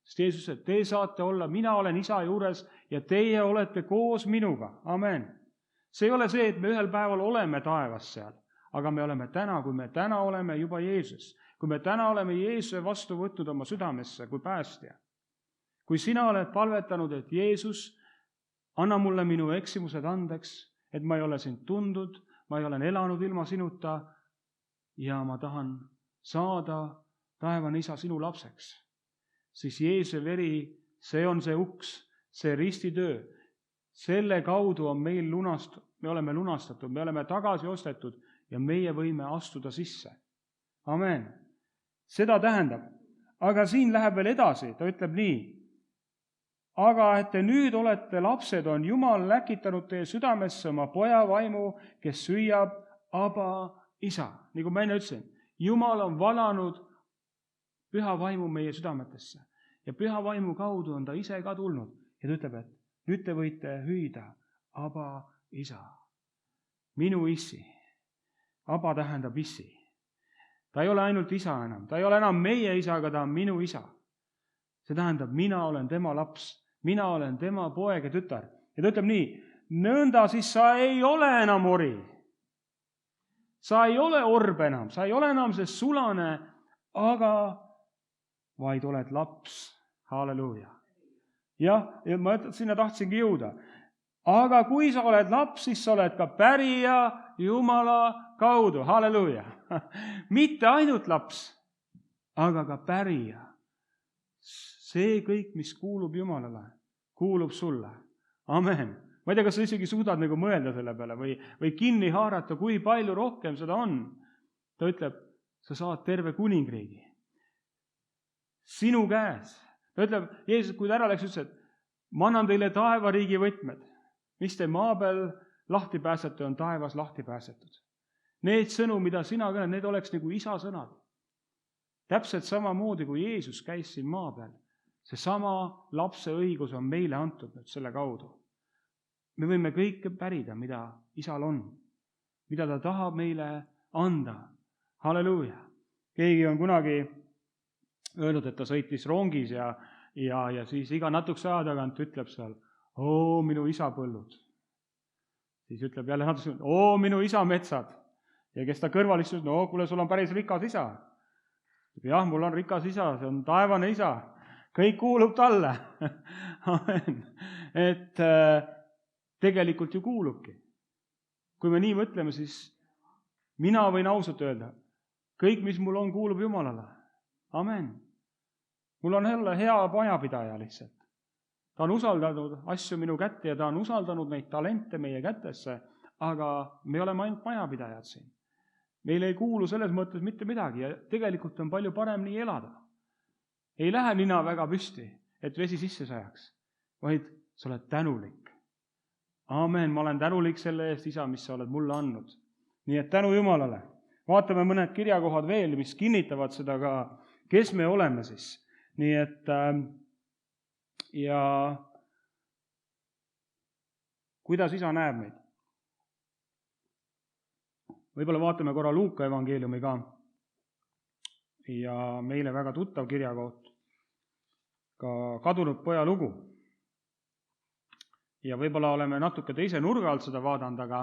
Sest Jeesus, et te saate olla, mina olen Isa juures ja teie olete koos minuga. Amen. See ei ole see, et me ühel päeval oleme taevas seal, aga me oleme täna, kui me täna oleme juba Jeesus. Kui me täna oleme Jeesuse vastu võtnud oma südamesse kui päästja. Kui sina oled palvetanud, et Jeesus, anna mulle minu eksimused andeks, et ma ei ole sind tundnud, ma ei olen elanud ilma sinuta ja ma tahan saada taevane Isa sinu lapseks, siis Jeesuse veri, see on see uks, see ristitöö. Selle kaudu on meil me oleme lunastatud, me oleme tagasi ostetud ja meie võime astuda sisse. Amen. Seda tähendab. Aga siin läheb veel edasi, ta ütleb nii. Aga et te nüüd olete lapsed, on Jumal läkitanud teie südamesse oma poja vaimu, kes süüab Aba Isa. Nagu ma enne ütlesin, Jumal on valanud Püha Vaimu meie südametesse. Ja Püha Vaimu kaudu on ta ise ka tulnud. Ja ta ütleb, et nüüd te võite hüüda Aba Isa. Minu issi. Aba tähendab issi. Ta ei ole ainult isa enam. Ta ei ole enam meie isa, aga ta on minu isa. See tähendab, mina olen tema laps. Mina olen tema poeg ja tütar. Ja ta ütleb nii, nõnda siis sa ei ole enam ori. Sa ei ole orb enam. Sa ei ole enam see sulane, aga vaid oled laps. Halleluuja. Ja ma sinna tahtsingi jõuda. Aga kui sa oled laps, siis sa oled ka pärija Jumala kaudu. Halleluuja. Mitte ainult laps, aga ka pärija. See kõik, mis kuulub Jumalale, kuulub sulle. Amen. Ma ei tea, kas sa isegi suudad nagu mõelda selle peale või kinni haarata, kui palju rohkem seda on. Ta ütleb, sa saad terve kuningriigi. Sinu käes. Ta ütleb, Jeesus, kui ta ära läks, ütles, et ma annan teile taevariigi võtmed. Mis te maa peal lahti pääsete, on taevas lahti pääsetud. Need sõnu, mida sina kõned, need oleks nagu isa sõnad. Täpselt samamoodi, kui Jeesus käis siin maa peal. Seesama lapse õigus on meile antud nüüd selle kaudu. Me võime kõike pärida, mida isal on. Mida ta tahab meile anda. Halleluuja. Keegi on kunagi öelnud, et ta sõitis rongis ja siis iga natukese aja tagant ütleb seal, minu isa põllud. Siis ütleb jälle natukese, minu isa metsad. Ja kes ta kõrval istus, kuule, sul on päris rikas isa. Jah, mul on rikas isa, see on taevane isa. Kõik kuulub talle. Amen. Et tegelikult ju kuulubki. Kui me nii mõtleme, siis mina võin ausalt öelda, kõik, mis mul on, kuulub Jumalale. Amen. Mul on hea majapidaja lihtsalt. Ta on usaldanud asju minu kätte ja ta on usaldanud neid talente meie kätesse, aga me oleme ainult majapidajad siin. Meil ei kuulu selles mõttes mitte midagi ja tegelikult on palju parem nii elada. Ei lähe nina väga püsti, et vesi sisse sajaks, vaid sa oled tänulik. Amen, ma olen tänulik selle eest, isa, mis sa oled mulle andnud. Nii et tänu Jumalale. Vaatame mõned kirjakohad veel, mis kinnitavad seda ka, kes me oleme siis. Nii et ja kuidas isa näeb meid? Võib-olla vaatame korra Luuka evangeeliumi ka. Ja meile väga tuttav kirjakoht, ka kadunud poja lugu. Ja võib-olla oleme natuke teise nurga alt seda vaadanud, aga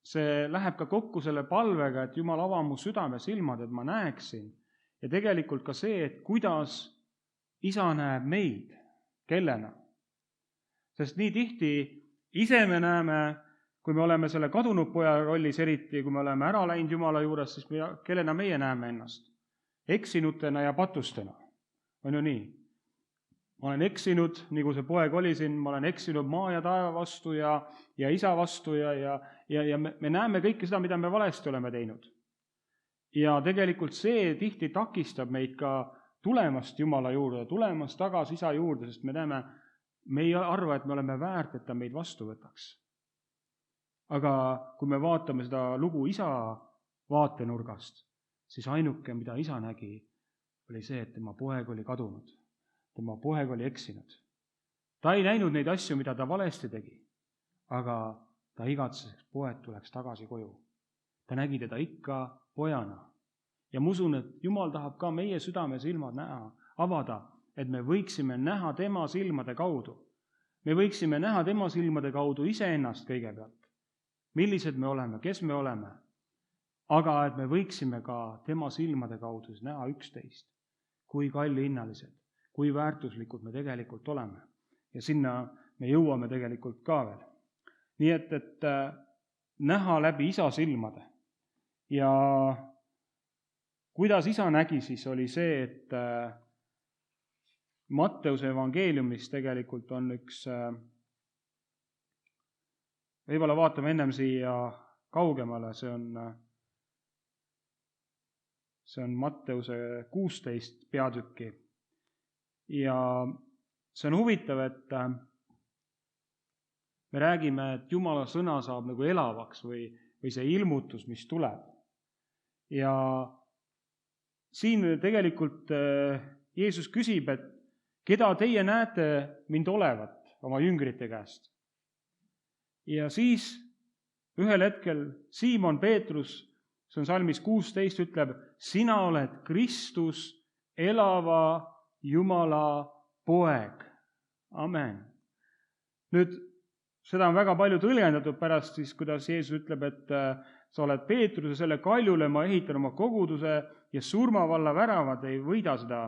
see läheb ka kokku selle palvega, et Jumal ava mu südame silmad, et ma näeksin. Ja tegelikult ka see, et kuidas isa näeb meid, kellena. Sest nii tihti ise me näeme, kui me oleme selle kadunud poja rollis eriti, kui me oleme ära läinud Jumala juures, siis kellena meie näeme ennast? Eksinutena ja patustena. On ju nii? Ma olen eksinud, nagu see poeg oli siin, ma olen eksinud maa ja taeva vastu ja isa vastu ja me näeme kõike seda, mida me valesti oleme teinud. Ja tegelikult see tihti takistab meid ka tulemast Jumala juurde, tulemast tagasi isa juurde, sest me näeme, me ei arva, et me oleme väärt, et ta meid vastu võtaks. Aga kui me vaatame seda lugu isa vaatenurgast, siis ainuke, mida isa nägi, oli see, et tema poeg oli kadunud. Tema poeg oli eksinud. Ta ei näinud neid asju, mida ta valesti tegi, aga ta igatses, et poeg tuleks tagasi koju. Ta nägi teda ikka pojana. Ja ma usun, et Jumal tahab ka meie südame silmad avada, et me võiksime näha tema silmade kaudu. Me võiksime näha tema silmade kaudu iseennast kõigepealt. Millised me oleme, kes me oleme. Aga et me võiksime ka tema silmade kaudu näha üksteist, kui kallihinnalised, kui väärtuslikud me tegelikult oleme. Ja sinna me jõuame tegelikult ka veel. Nii et näha läbi isa silmade. Ja kuidas isa nägi, siis oli see, et Matteuse evangeeliumis tegelikult on üks, võib-olla vaatame ennem siia kaugemale, see on Matteuse 16 peatükki. Ja see on huvitav, et me räägime, et Jumala sõna saab nagu elavaks või see ilmutus, mis tuleb. Ja siin tegelikult Jeesus küsib, et keda teie näete mind olevat oma jüngrite käest. Ja siis ühel hetkel Siimon Peetrus, see on salmis 16, ütleb, sina oled Kristus, elava Jumala poeg. Amen. Nüüd, seda on väga palju tõlgendatud pärast siis, kuidas Jeesus ütleb, et sa oled Peetrus ja selle kaljule ma ehitan oma koguduse ja surmavalla väravad ei võida seda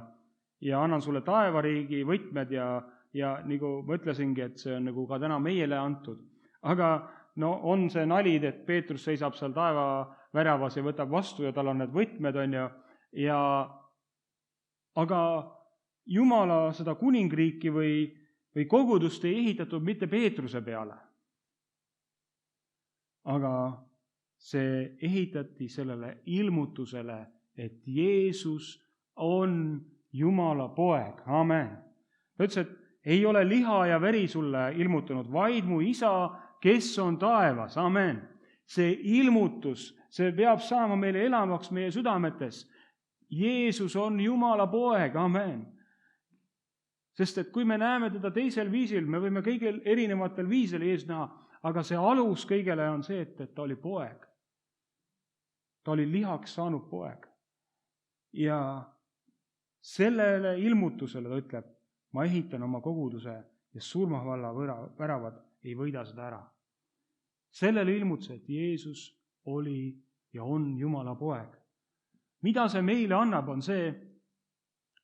ja annan sulle taevariigi võtmed ja nagu ma ütlesingi, et see on nagu ka täna meile antud. Aga on see nali, et Peetrus seisab seal taeva väravas ja võtab vastu ja tal on need võtmed, on ju, aga Jumala seda kuningriiki või kogudust ei ehitatud mitte Peetruse peale. Aga see ehitati sellele ilmutusele, et Jeesus on Jumala poeg. Amen. Ta ütles, et ei ole liha ja veri sulle ilmutanud, vaid mu isa, kes on taevas. Amen. See ilmutus, see peab saama meile elamaks meie südametes. Jeesus on Jumala poeg. Amen. Sest et kui me näeme teda teisel viisil, me võime kõigil erinevatel viisil Jeesus näha, aga see alus kõigele on see, et ta oli poeg. Ta oli lihaks saanud poeg. Ja sellele ilmutusele ta ütleb, ma ehitan oma koguduse ja surmavalla väravad ei võida seda ära. Sellele ilmutuse, et Jeesus oli ja on Jumala poeg. Mida see meile annab, on see,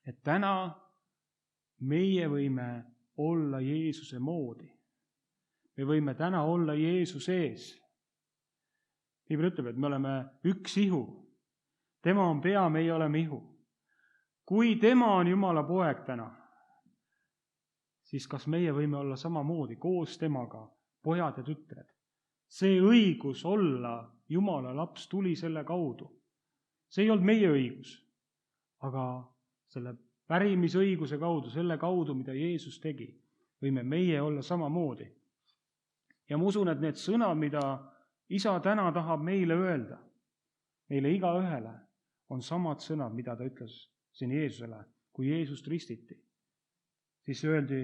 et täna meie võime olla Jeesuse moodi. Me võime täna olla Jeesuse ees. Piibel ütleb, et me oleme üks ihu. Tema on pea, meie oleme ihu. Kui tema on Jumala poeg täna, siis kas meie võime olla samamoodi koos temaga, pojad ja tütred? See õigus olla Jumala laps tuli selle kaudu. See ei olnud meie õigus, aga selle pärimisõiguse kaudu, selle kaudu, mida Jeesus tegi, võime meie olla samamoodi. Ja ma usun, et need sõnad, mida isa täna tahab meile öelda, meile igaühele, on samad sõnad, mida ta ütles siin Jeesusele, kui Jeesust ristiti. Siis öeldi,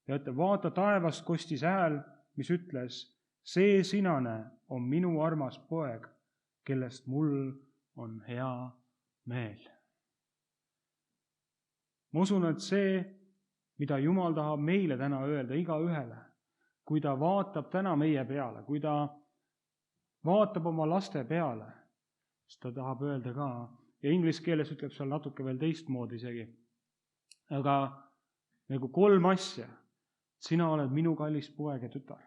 ja ütleb, vaata taevast kostis hääl, mis ütles, see sinane on minu armas poeg, kellest mul on hea meel. Ma usun, et see, mida Jumal tahab meile täna öelda igaühele, kui ta vaatab täna meie peale, kui ta vaatab oma laste peale, siis ta tahab öelda ka, ja inglise keeles ütleb seal natuke veel teistmoodi isegi, aga nagu 3 asja, sina oled minu kallis poeg ja tütar.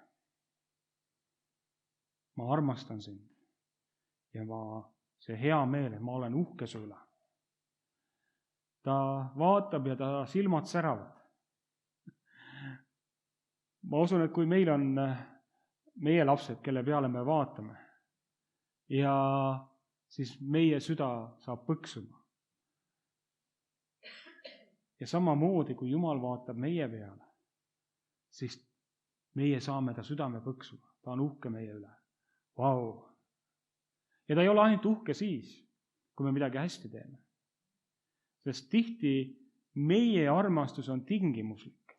Ma armastan sind ja see hea meel, et ma olen uhke su üle. Ta vaatab ja ta silmad säravad. Ma usun, et kui meil on meie lapsed, kelle peale me vaatame, ja siis meie süda saab põksuma. Ja samamoodi, kui Jumal vaatab meie peale, siis meie saame ta südame põksuma. Ta on uhke meie üle. Vau! Ja ta ei ole ainult uhke siis, kui me midagi hästi teeme. Sest tihti meie armastus on tingimuslik.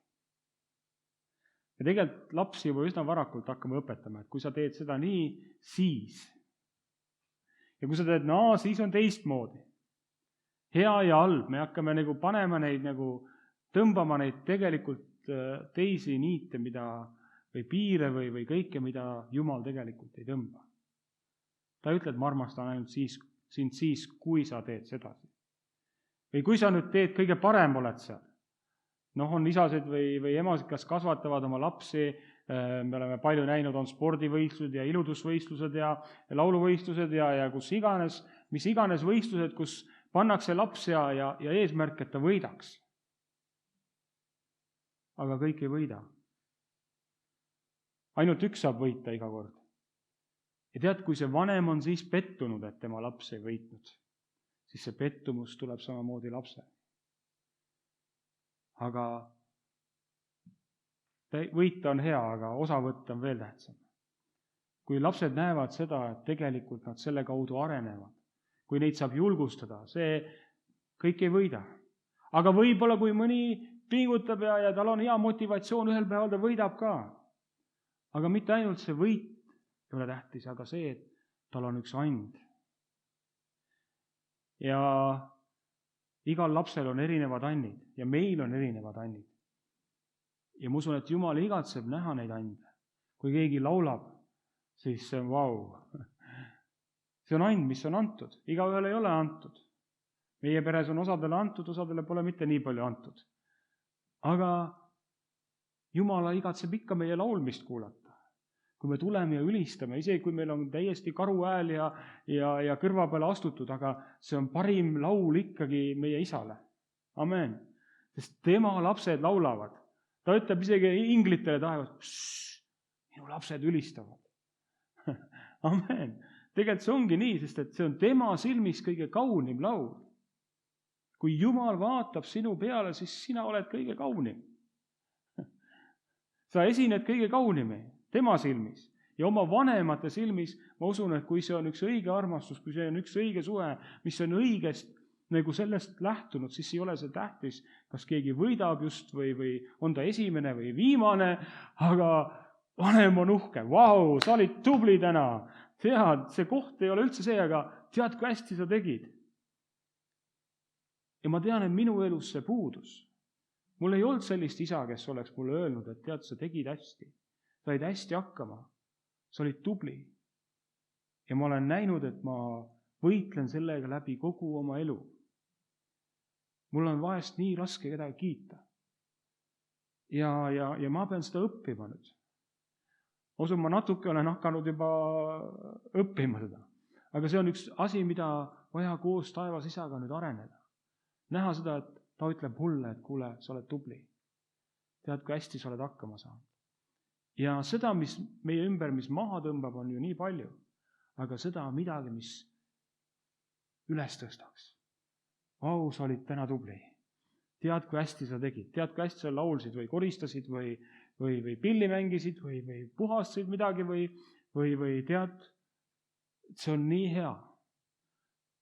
Ja tegelikult lapsi juba üsna varakult hakkame õpetama, et kui sa teed seda nii, siis. Ja kui sa teed siis on teistmoodi. Hea ja halb, me hakkame nagu panema neid, tõmbama neid tegelikult teisi niite, või piire või kõike, mida Jumal tegelikult ei tõmba. Ta ütleb, et ma armastan ainult sind siis, kui sa teed sedasi. Või kui sa nüüd teed, kõige parem oled seal. On isased või emasid, kes kasvatavad oma lapsi, me oleme palju näinud, on spordivõistlused ja iludusvõistlused ja lauluvõistlused ja kus iganes, mis iganes võistlused, kus pannakse laps ja eesmärk, et ta võidaks. Aga kõik ei võida. Ainult üks saab võita iga kord. Ja tead, kui see vanem on siis pettunud, et tema laps ei võitnud, siis see pettumus tuleb samamoodi lapse. Aga võita on hea, aga osa võtta on veel tähtsam. Kui lapsed näevad seda, et tegelikult nad selle kaudu arenevad, kui neid saab julgustada, see kõik ei võida. Aga võib-olla, kui mõni pingutab ja tal on hea motivatsioon, ühel päeval ta võidab ka. Aga mitte ainult see võit ei ole tähtis, aga see, et tal on üks and. Ja igal lapsel on erinevad annid ja meil on erinevad annid. Ja ma usun, et Jumal igatseb näha neid ande. Kui keegi laulab, siis see on vau. See on and, mis on antud. Igaühel ei ole antud. Meie peres on osadele antud, osadele pole mitte nii palju antud. Aga Jumala igatseb ikka meie laulmist kuulata. Kui me tuleme ja ülistame, isegi kui meil on täiesti karu hääl ja kõrva peale astutud, aga see on parim laul ikkagi meie isale. Amen. Sest tema lapsed laulavad. Ta ütleb isegi inglitele taevas, minu lapsed ülistavad. Amen. tegelikult see ongi nii, sest et see on tema silmis kõige kaunim laul. Kui Jumal vaatab sinu peale, siis sina oled kõige kaunim. Sa esined kõige kaunimi tema silmis ja oma vanemate silmis. Ma usun, et kui see on üks õige armastus, kui see on üks õige suhe, mis on õigest nagu sellest lähtunud, siis ei ole see tähtis, kas keegi võidab just või on ta esimene või viimane, aga vanem on uhke. Vau, sa olid tubli täna. Tead, see koht ei ole üldse see, aga tead, kui hästi sa tegid. Ja ma tean, et minu elus see puudus. Mul ei olnud sellist isa, kes oleks mulle öelnud, et tead, sa tegid hästi. Sa olid hästi hakkama. Sa olid tubli. Ja ma olen näinud, et ma võitlen sellega läbi kogu oma elu. Mul on vahest nii raske kedagi kiita. Ja ma pean seda õppima nüüd. Osun, ma natuke olen hakanud juba õppima seda. Aga see on üks asi, mida vaja koos taevas isaga nüüd areneda. Näha seda, et ta ütleb mulle, et kuule, sa oled tubli. Tead, kui hästi sa oled hakkama saanud. Ja seda, mis meie ümber, mis maha tõmbab, on ju nii palju. Aga seda on midagi, mis üles tõstaks. Vau, sa olid täna tubli. Tead, kui hästi sa tegid. Tead, kui hästi sa laulsid või koristasid või pilli mängisid või puhastasid midagi või tead, see on nii hea.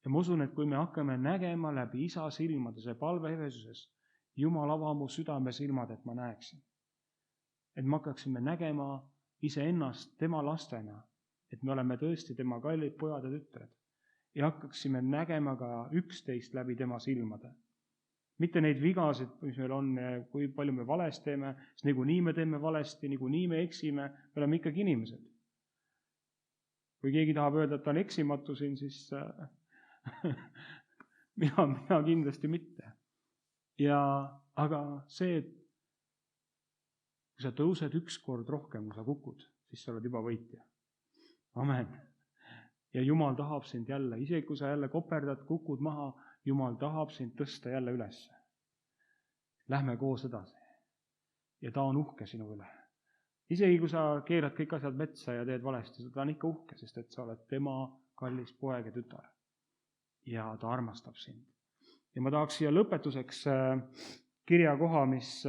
Ja ma usun, et kui me hakkame nägema läbi isa silmade, see palve Efesuses, Jumal ava mu südame silmad, et ma näeksin. Et me hakkaksime nägema iseennast tema lastena, et me oleme tõesti tema kallid pojad ja tütred. Ja hakkaksime nägema ka üksteist läbi tema silmade. Mitte neid vigasid, mis meil on, kui palju me valest teeme, sest niikuinii me teeme valesti, niikuinii me eksime, me oleme ikkagi inimesed. Kui keegi tahab öelda, et ta on eksimatu siin, siis mina kindlasti mitte. Aga see, et kui sa tõused üks kord rohkem, kui sa kukud, siis sa oled juba võitja. Amen. Ja Jumal tahab sind jälle, isegi kui sa jälle koperdad, kukud maha, Jumal tahab sind tõsta jälle üles. Lähme koos edasi. Ja ta on uhke sinu üle. Isegi kui sa keerad kõik asjad metsa ja teed valesti, ta on ikka uhke, sest et sa oled tema kallis poeg ja tütar. Ja ta armastab sind. Ja ma tahaks siia lõpetuseks kirjakoha, mis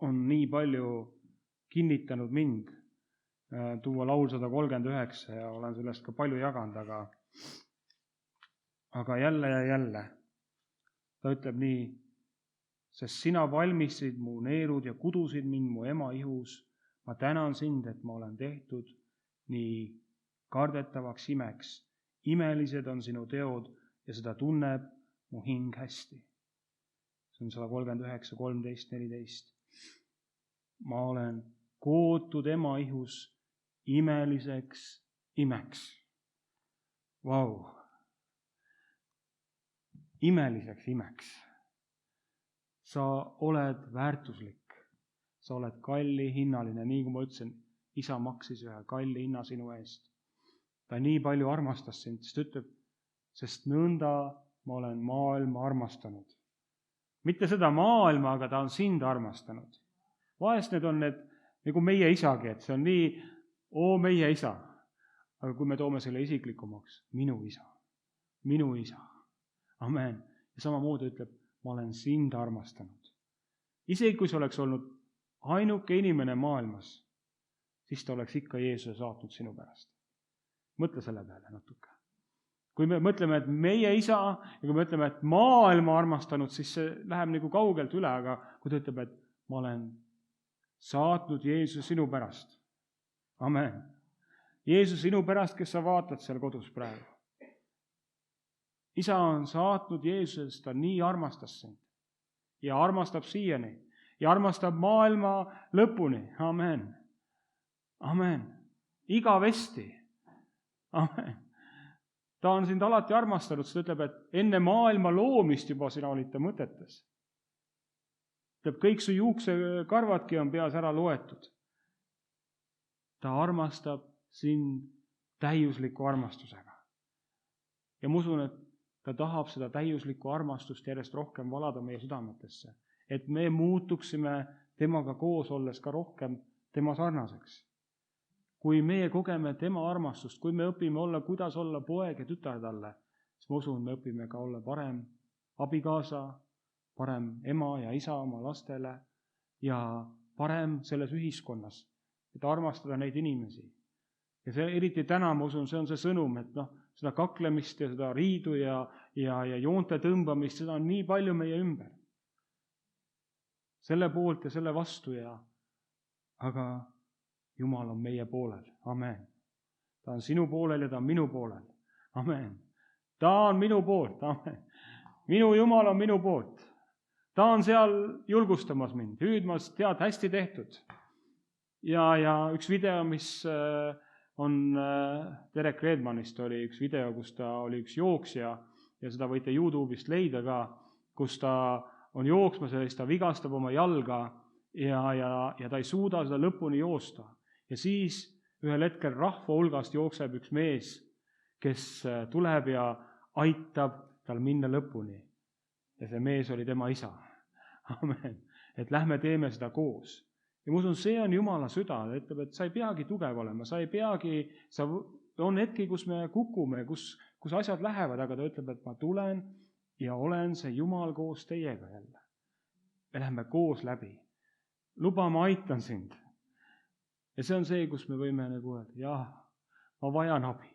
on nii palju kinnitanud mind, tuua laul 139 ja olen sellest ka palju jaganud, aga jälle ja jälle. Ta ütleb nii, sest sina valmistasid mu neerud ja kudusid mind mu ema ihus. Ma tänan sind, et ma olen tehtud nii kardetavaks imeks. Imelised on sinu teod ja seda tunneb mu hing hästi. See on 139, 13, 14. Ma olen kootud ema ihus imeliseks imeks. Vau! Imeliseks imeks. Sa oled väärtuslik. Sa oled kalli hinnaline, nii kui ma ütlesin, isa maksis ühe kalli hinna sinu eest. Ta nii palju armastas sind, sest ütleb, sest nõnda ma olen maailma armastanud. Mitte seda maailma, aga ta on sind armastanud. Vahest need on need, nagu meie isagi, et see on nii, meie isa. Aga kui me toome selle isiklikumaks, minu isa. Amen. Ja samamoodi ütleb, ma olen sind armastanud. Isegi kui see oleks olnud ainuke inimene maailmas, siis ta oleks ikka Jeesuse saatnud sinu pärast. Mõtle selle peale natuke. Kui me mõtleme, et meie isa, ja kui me mõtleme, et maailma armastanud, siis see läheb nagu kaugelt üle, aga kui ta ütleb, et ma olen saatnud Jeesuse sinu pärast. Amen. Jeesus sinu pärast, kes sa vaatad seal kodus praegu. Isa on saatnud Jeesusest, ta nii armastas sind. Ja armastab siiani. Ja armastab maailma lõpuni. Amen. Amen. Igavesti. Amen. Ta on sind alati armastanud, sest ütleb, et enne maailma loomist juba sina olid ta mõtetes. Ütleb, kõik su juuksekarvadki on peas ära loetud. Ta armastab sind täiusliku armastusega. Ja ma usun, et ta tahab seda täiuslikku armastust järjest rohkem valada meie südametesse. Et me muutuksime temaga koos olles ka rohkem tema sarnaseks. kui meie kogeme tema armastust, kui me õpime olla, kuidas olla poeg ja tütar talle, siis ma usun, me õpime ka olla parem abikaasa, parem ema ja isa oma lastele ja parem selles ühiskonnas, et armastada neid inimesi. Ja see eriti täna, ma usun, see on see sõnum, et seda kaklemist ja seda riidu ja joonte tõmbamist, seda on nii palju meie ümber. Selle poolt ja selle vastu aga Jumal on meie poolel. Amen. Ta on sinu poolel ja ta on minu poolel. Amen. Ta on minu poolt. Amen. Minu Jumal on minu poolt. Ta on seal julgustamas mind, hüüdmas, tead, hästi tehtud. Ja üks video, mis on Derek Redmanist, oli üks video, kus ta oli üks jooksja ja seda võite YouTube'ist leida ka, kus ta on jooksmas ja siis ta vigastab oma jalga ja ta ei suuda seda lõpuni joosta. Ja siis ühel hetkel rahva hulgast jookseb üks mees, kes tuleb ja aitab tal minna lõpuni. Ja see mees oli tema isa. Amen. Et lähme teeme seda koos. Ja ma usun, see on Jumala süda. Ta ütleb, et sa ei peagi tugev olema, on hetki, kus me kukume, kus asjad lähevad, aga ta ütleb, et ma tulen ja olen see Jumal koos teiega jälle. Me lähme koos läbi. Luba, ma aitan sind. Ja see on see, kus me võime nagu öelda, jah, ma vajan abi.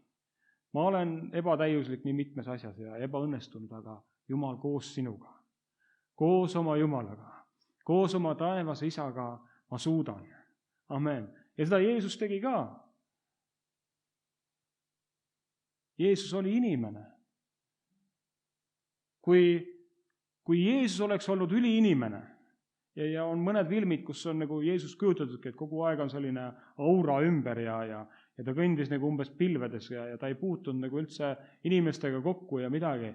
Ma olen ebatäiuslik nii mitmes asjas ja ebaõnnestunud, aga Jumal koos sinuga, koos oma Jumalaga, koos oma taevase isaga ma suudan. Amen. Ja seda Jeesus tegi ka. Jeesus oli inimene. Kui Jeesus oleks olnud üliinimene, ja on mõned filmid, kus on nagu Jeesus kujutatudki, et kogu aeg on selline aura ümber ja ta kõndis nagu umbes pilvedes ja ta ei puutunud nagu üldse inimestega kokku ja midagi.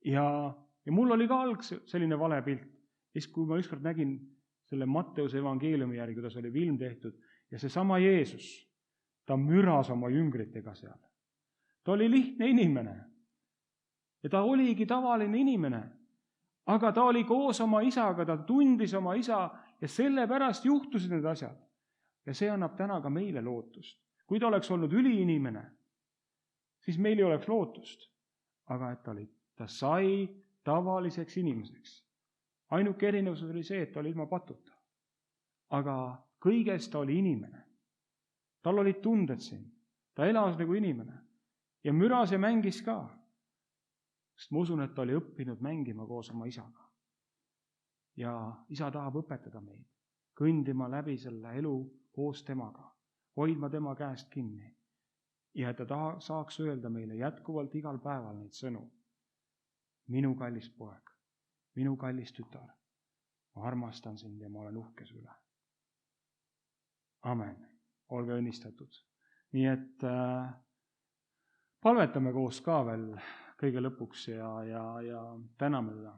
Ja mul oli ka selline vale pilt. Siis kui ma ükskord nägin selle Matteuse evangeeliumi järgi, kuidas oli film tehtud, ja seesama Jeesus, ta müras oma jüngritega seal. Ta oli lihtne inimene. Ja ta oligi tavaline inimene. Aga ta oli koos oma isaga, ta tundis oma isa ja sellepärast juhtusid need asjad. Ja see annab täna ka meile lootust. Kui ta oleks olnud üliinimene, siis meil ei oleks lootust. Aga et ta sai tavaliseks inimeseks. Ainuke erinevus oli see, et ta oli ilma patuta. Aga kõigest ta oli inimene. Tal olid tunded siin. Ta elas nagu inimene. Ja müras ja mängis ka. Sest ma usun, et ta oli õppinud mängima koos oma isaga. Ja isa tahab õpetada meid, kõndima läbi selle elu koos temaga, hoidma tema käest kinni. Ja et ta saaks öelda meile jätkuvalt igal päeval neid sõnu. Minu kallis poeg, minu kallis tütar, ma armastan sind ja ma olen uhke su üle. Amen. Olge õnnistatud. Nii et palvetame koos ka veel kõige lõpuks ja täname teda.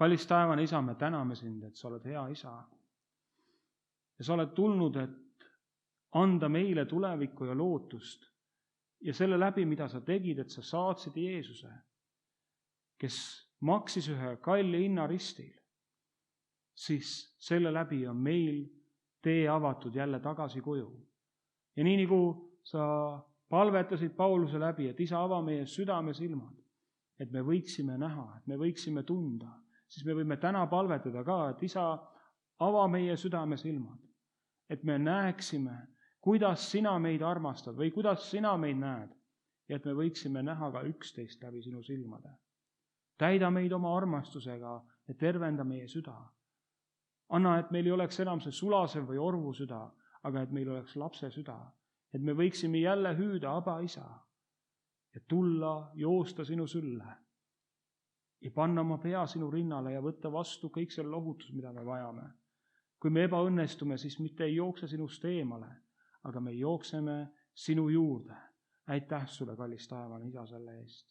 Kallis taevane isa, me täname sind, et sa oled hea isa. Ja sa oled tulnud, et anda meile tulevikku ja lootust. Ja selle läbi, mida sa tegid, et sa saatsid Jeesuse, kes maksis ühe kalli hinna ristil, siis selle läbi on meil tee avatud jälle tagasi koju. Ja nii nagu sa palvetasid Pauluse läbi, et isa, ava meie südame silmad, et me võiksime näha, et me võiksime tunda, siis me võime täna palvetada ka, et isa, ava meie südame silmad, et me näeksime, kuidas sina meid armastad või kuidas sina meid näed, ja et me võiksime näha ka üksteist läbi sinu silmade. Täida meid oma armastusega ja tervenda meie süda. Anna, et meil ei oleks enam see sulasev või orvu süda, aga et meil oleks lapse süda. Et me võiksime jälle hüüda aba isa ja tulla, joosta sinu sülle ja panna oma pea sinu rinnale ja võtta vastu kõik selle lohutus, mida me vajame. Kui me ebaõnnestume, siis mitte ei jookse sinust eemale, aga me jookseme sinu juurde. Aitäh sulle, kallis taevane isa, selle eest.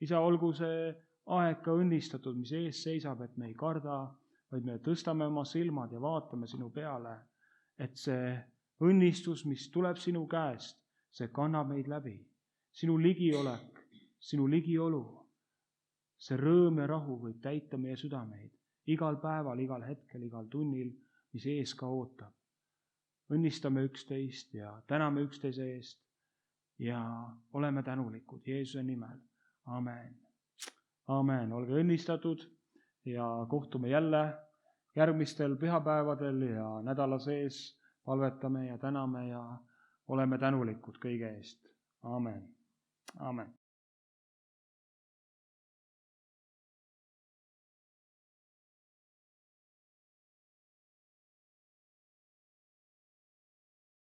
Isa, olgu see aeg ka õnnistatud, mis ees seisab, et me ei karda, vaid me tõstame oma silmad ja vaatame sinu peale, et see õnnistus, mis tuleb sinu käest, see kannab meid läbi. Sinu ligiolek, sinu ligiolu, see rõõm ja rahu võib täita meie südameid igal päeval, igal hetkel, igal tunnil, mis ees ka ootab. õnnistame üksteist ja täname üksteise eest ja oleme tänulikud Jeesuse nimel. Amen. Amen. Olge õnnistatud ja kohtume jälle järgmistel pühapäevadel ja nädala sees palvetame ja täname ja oleme tänulikud kõige eest. Amen. Amen.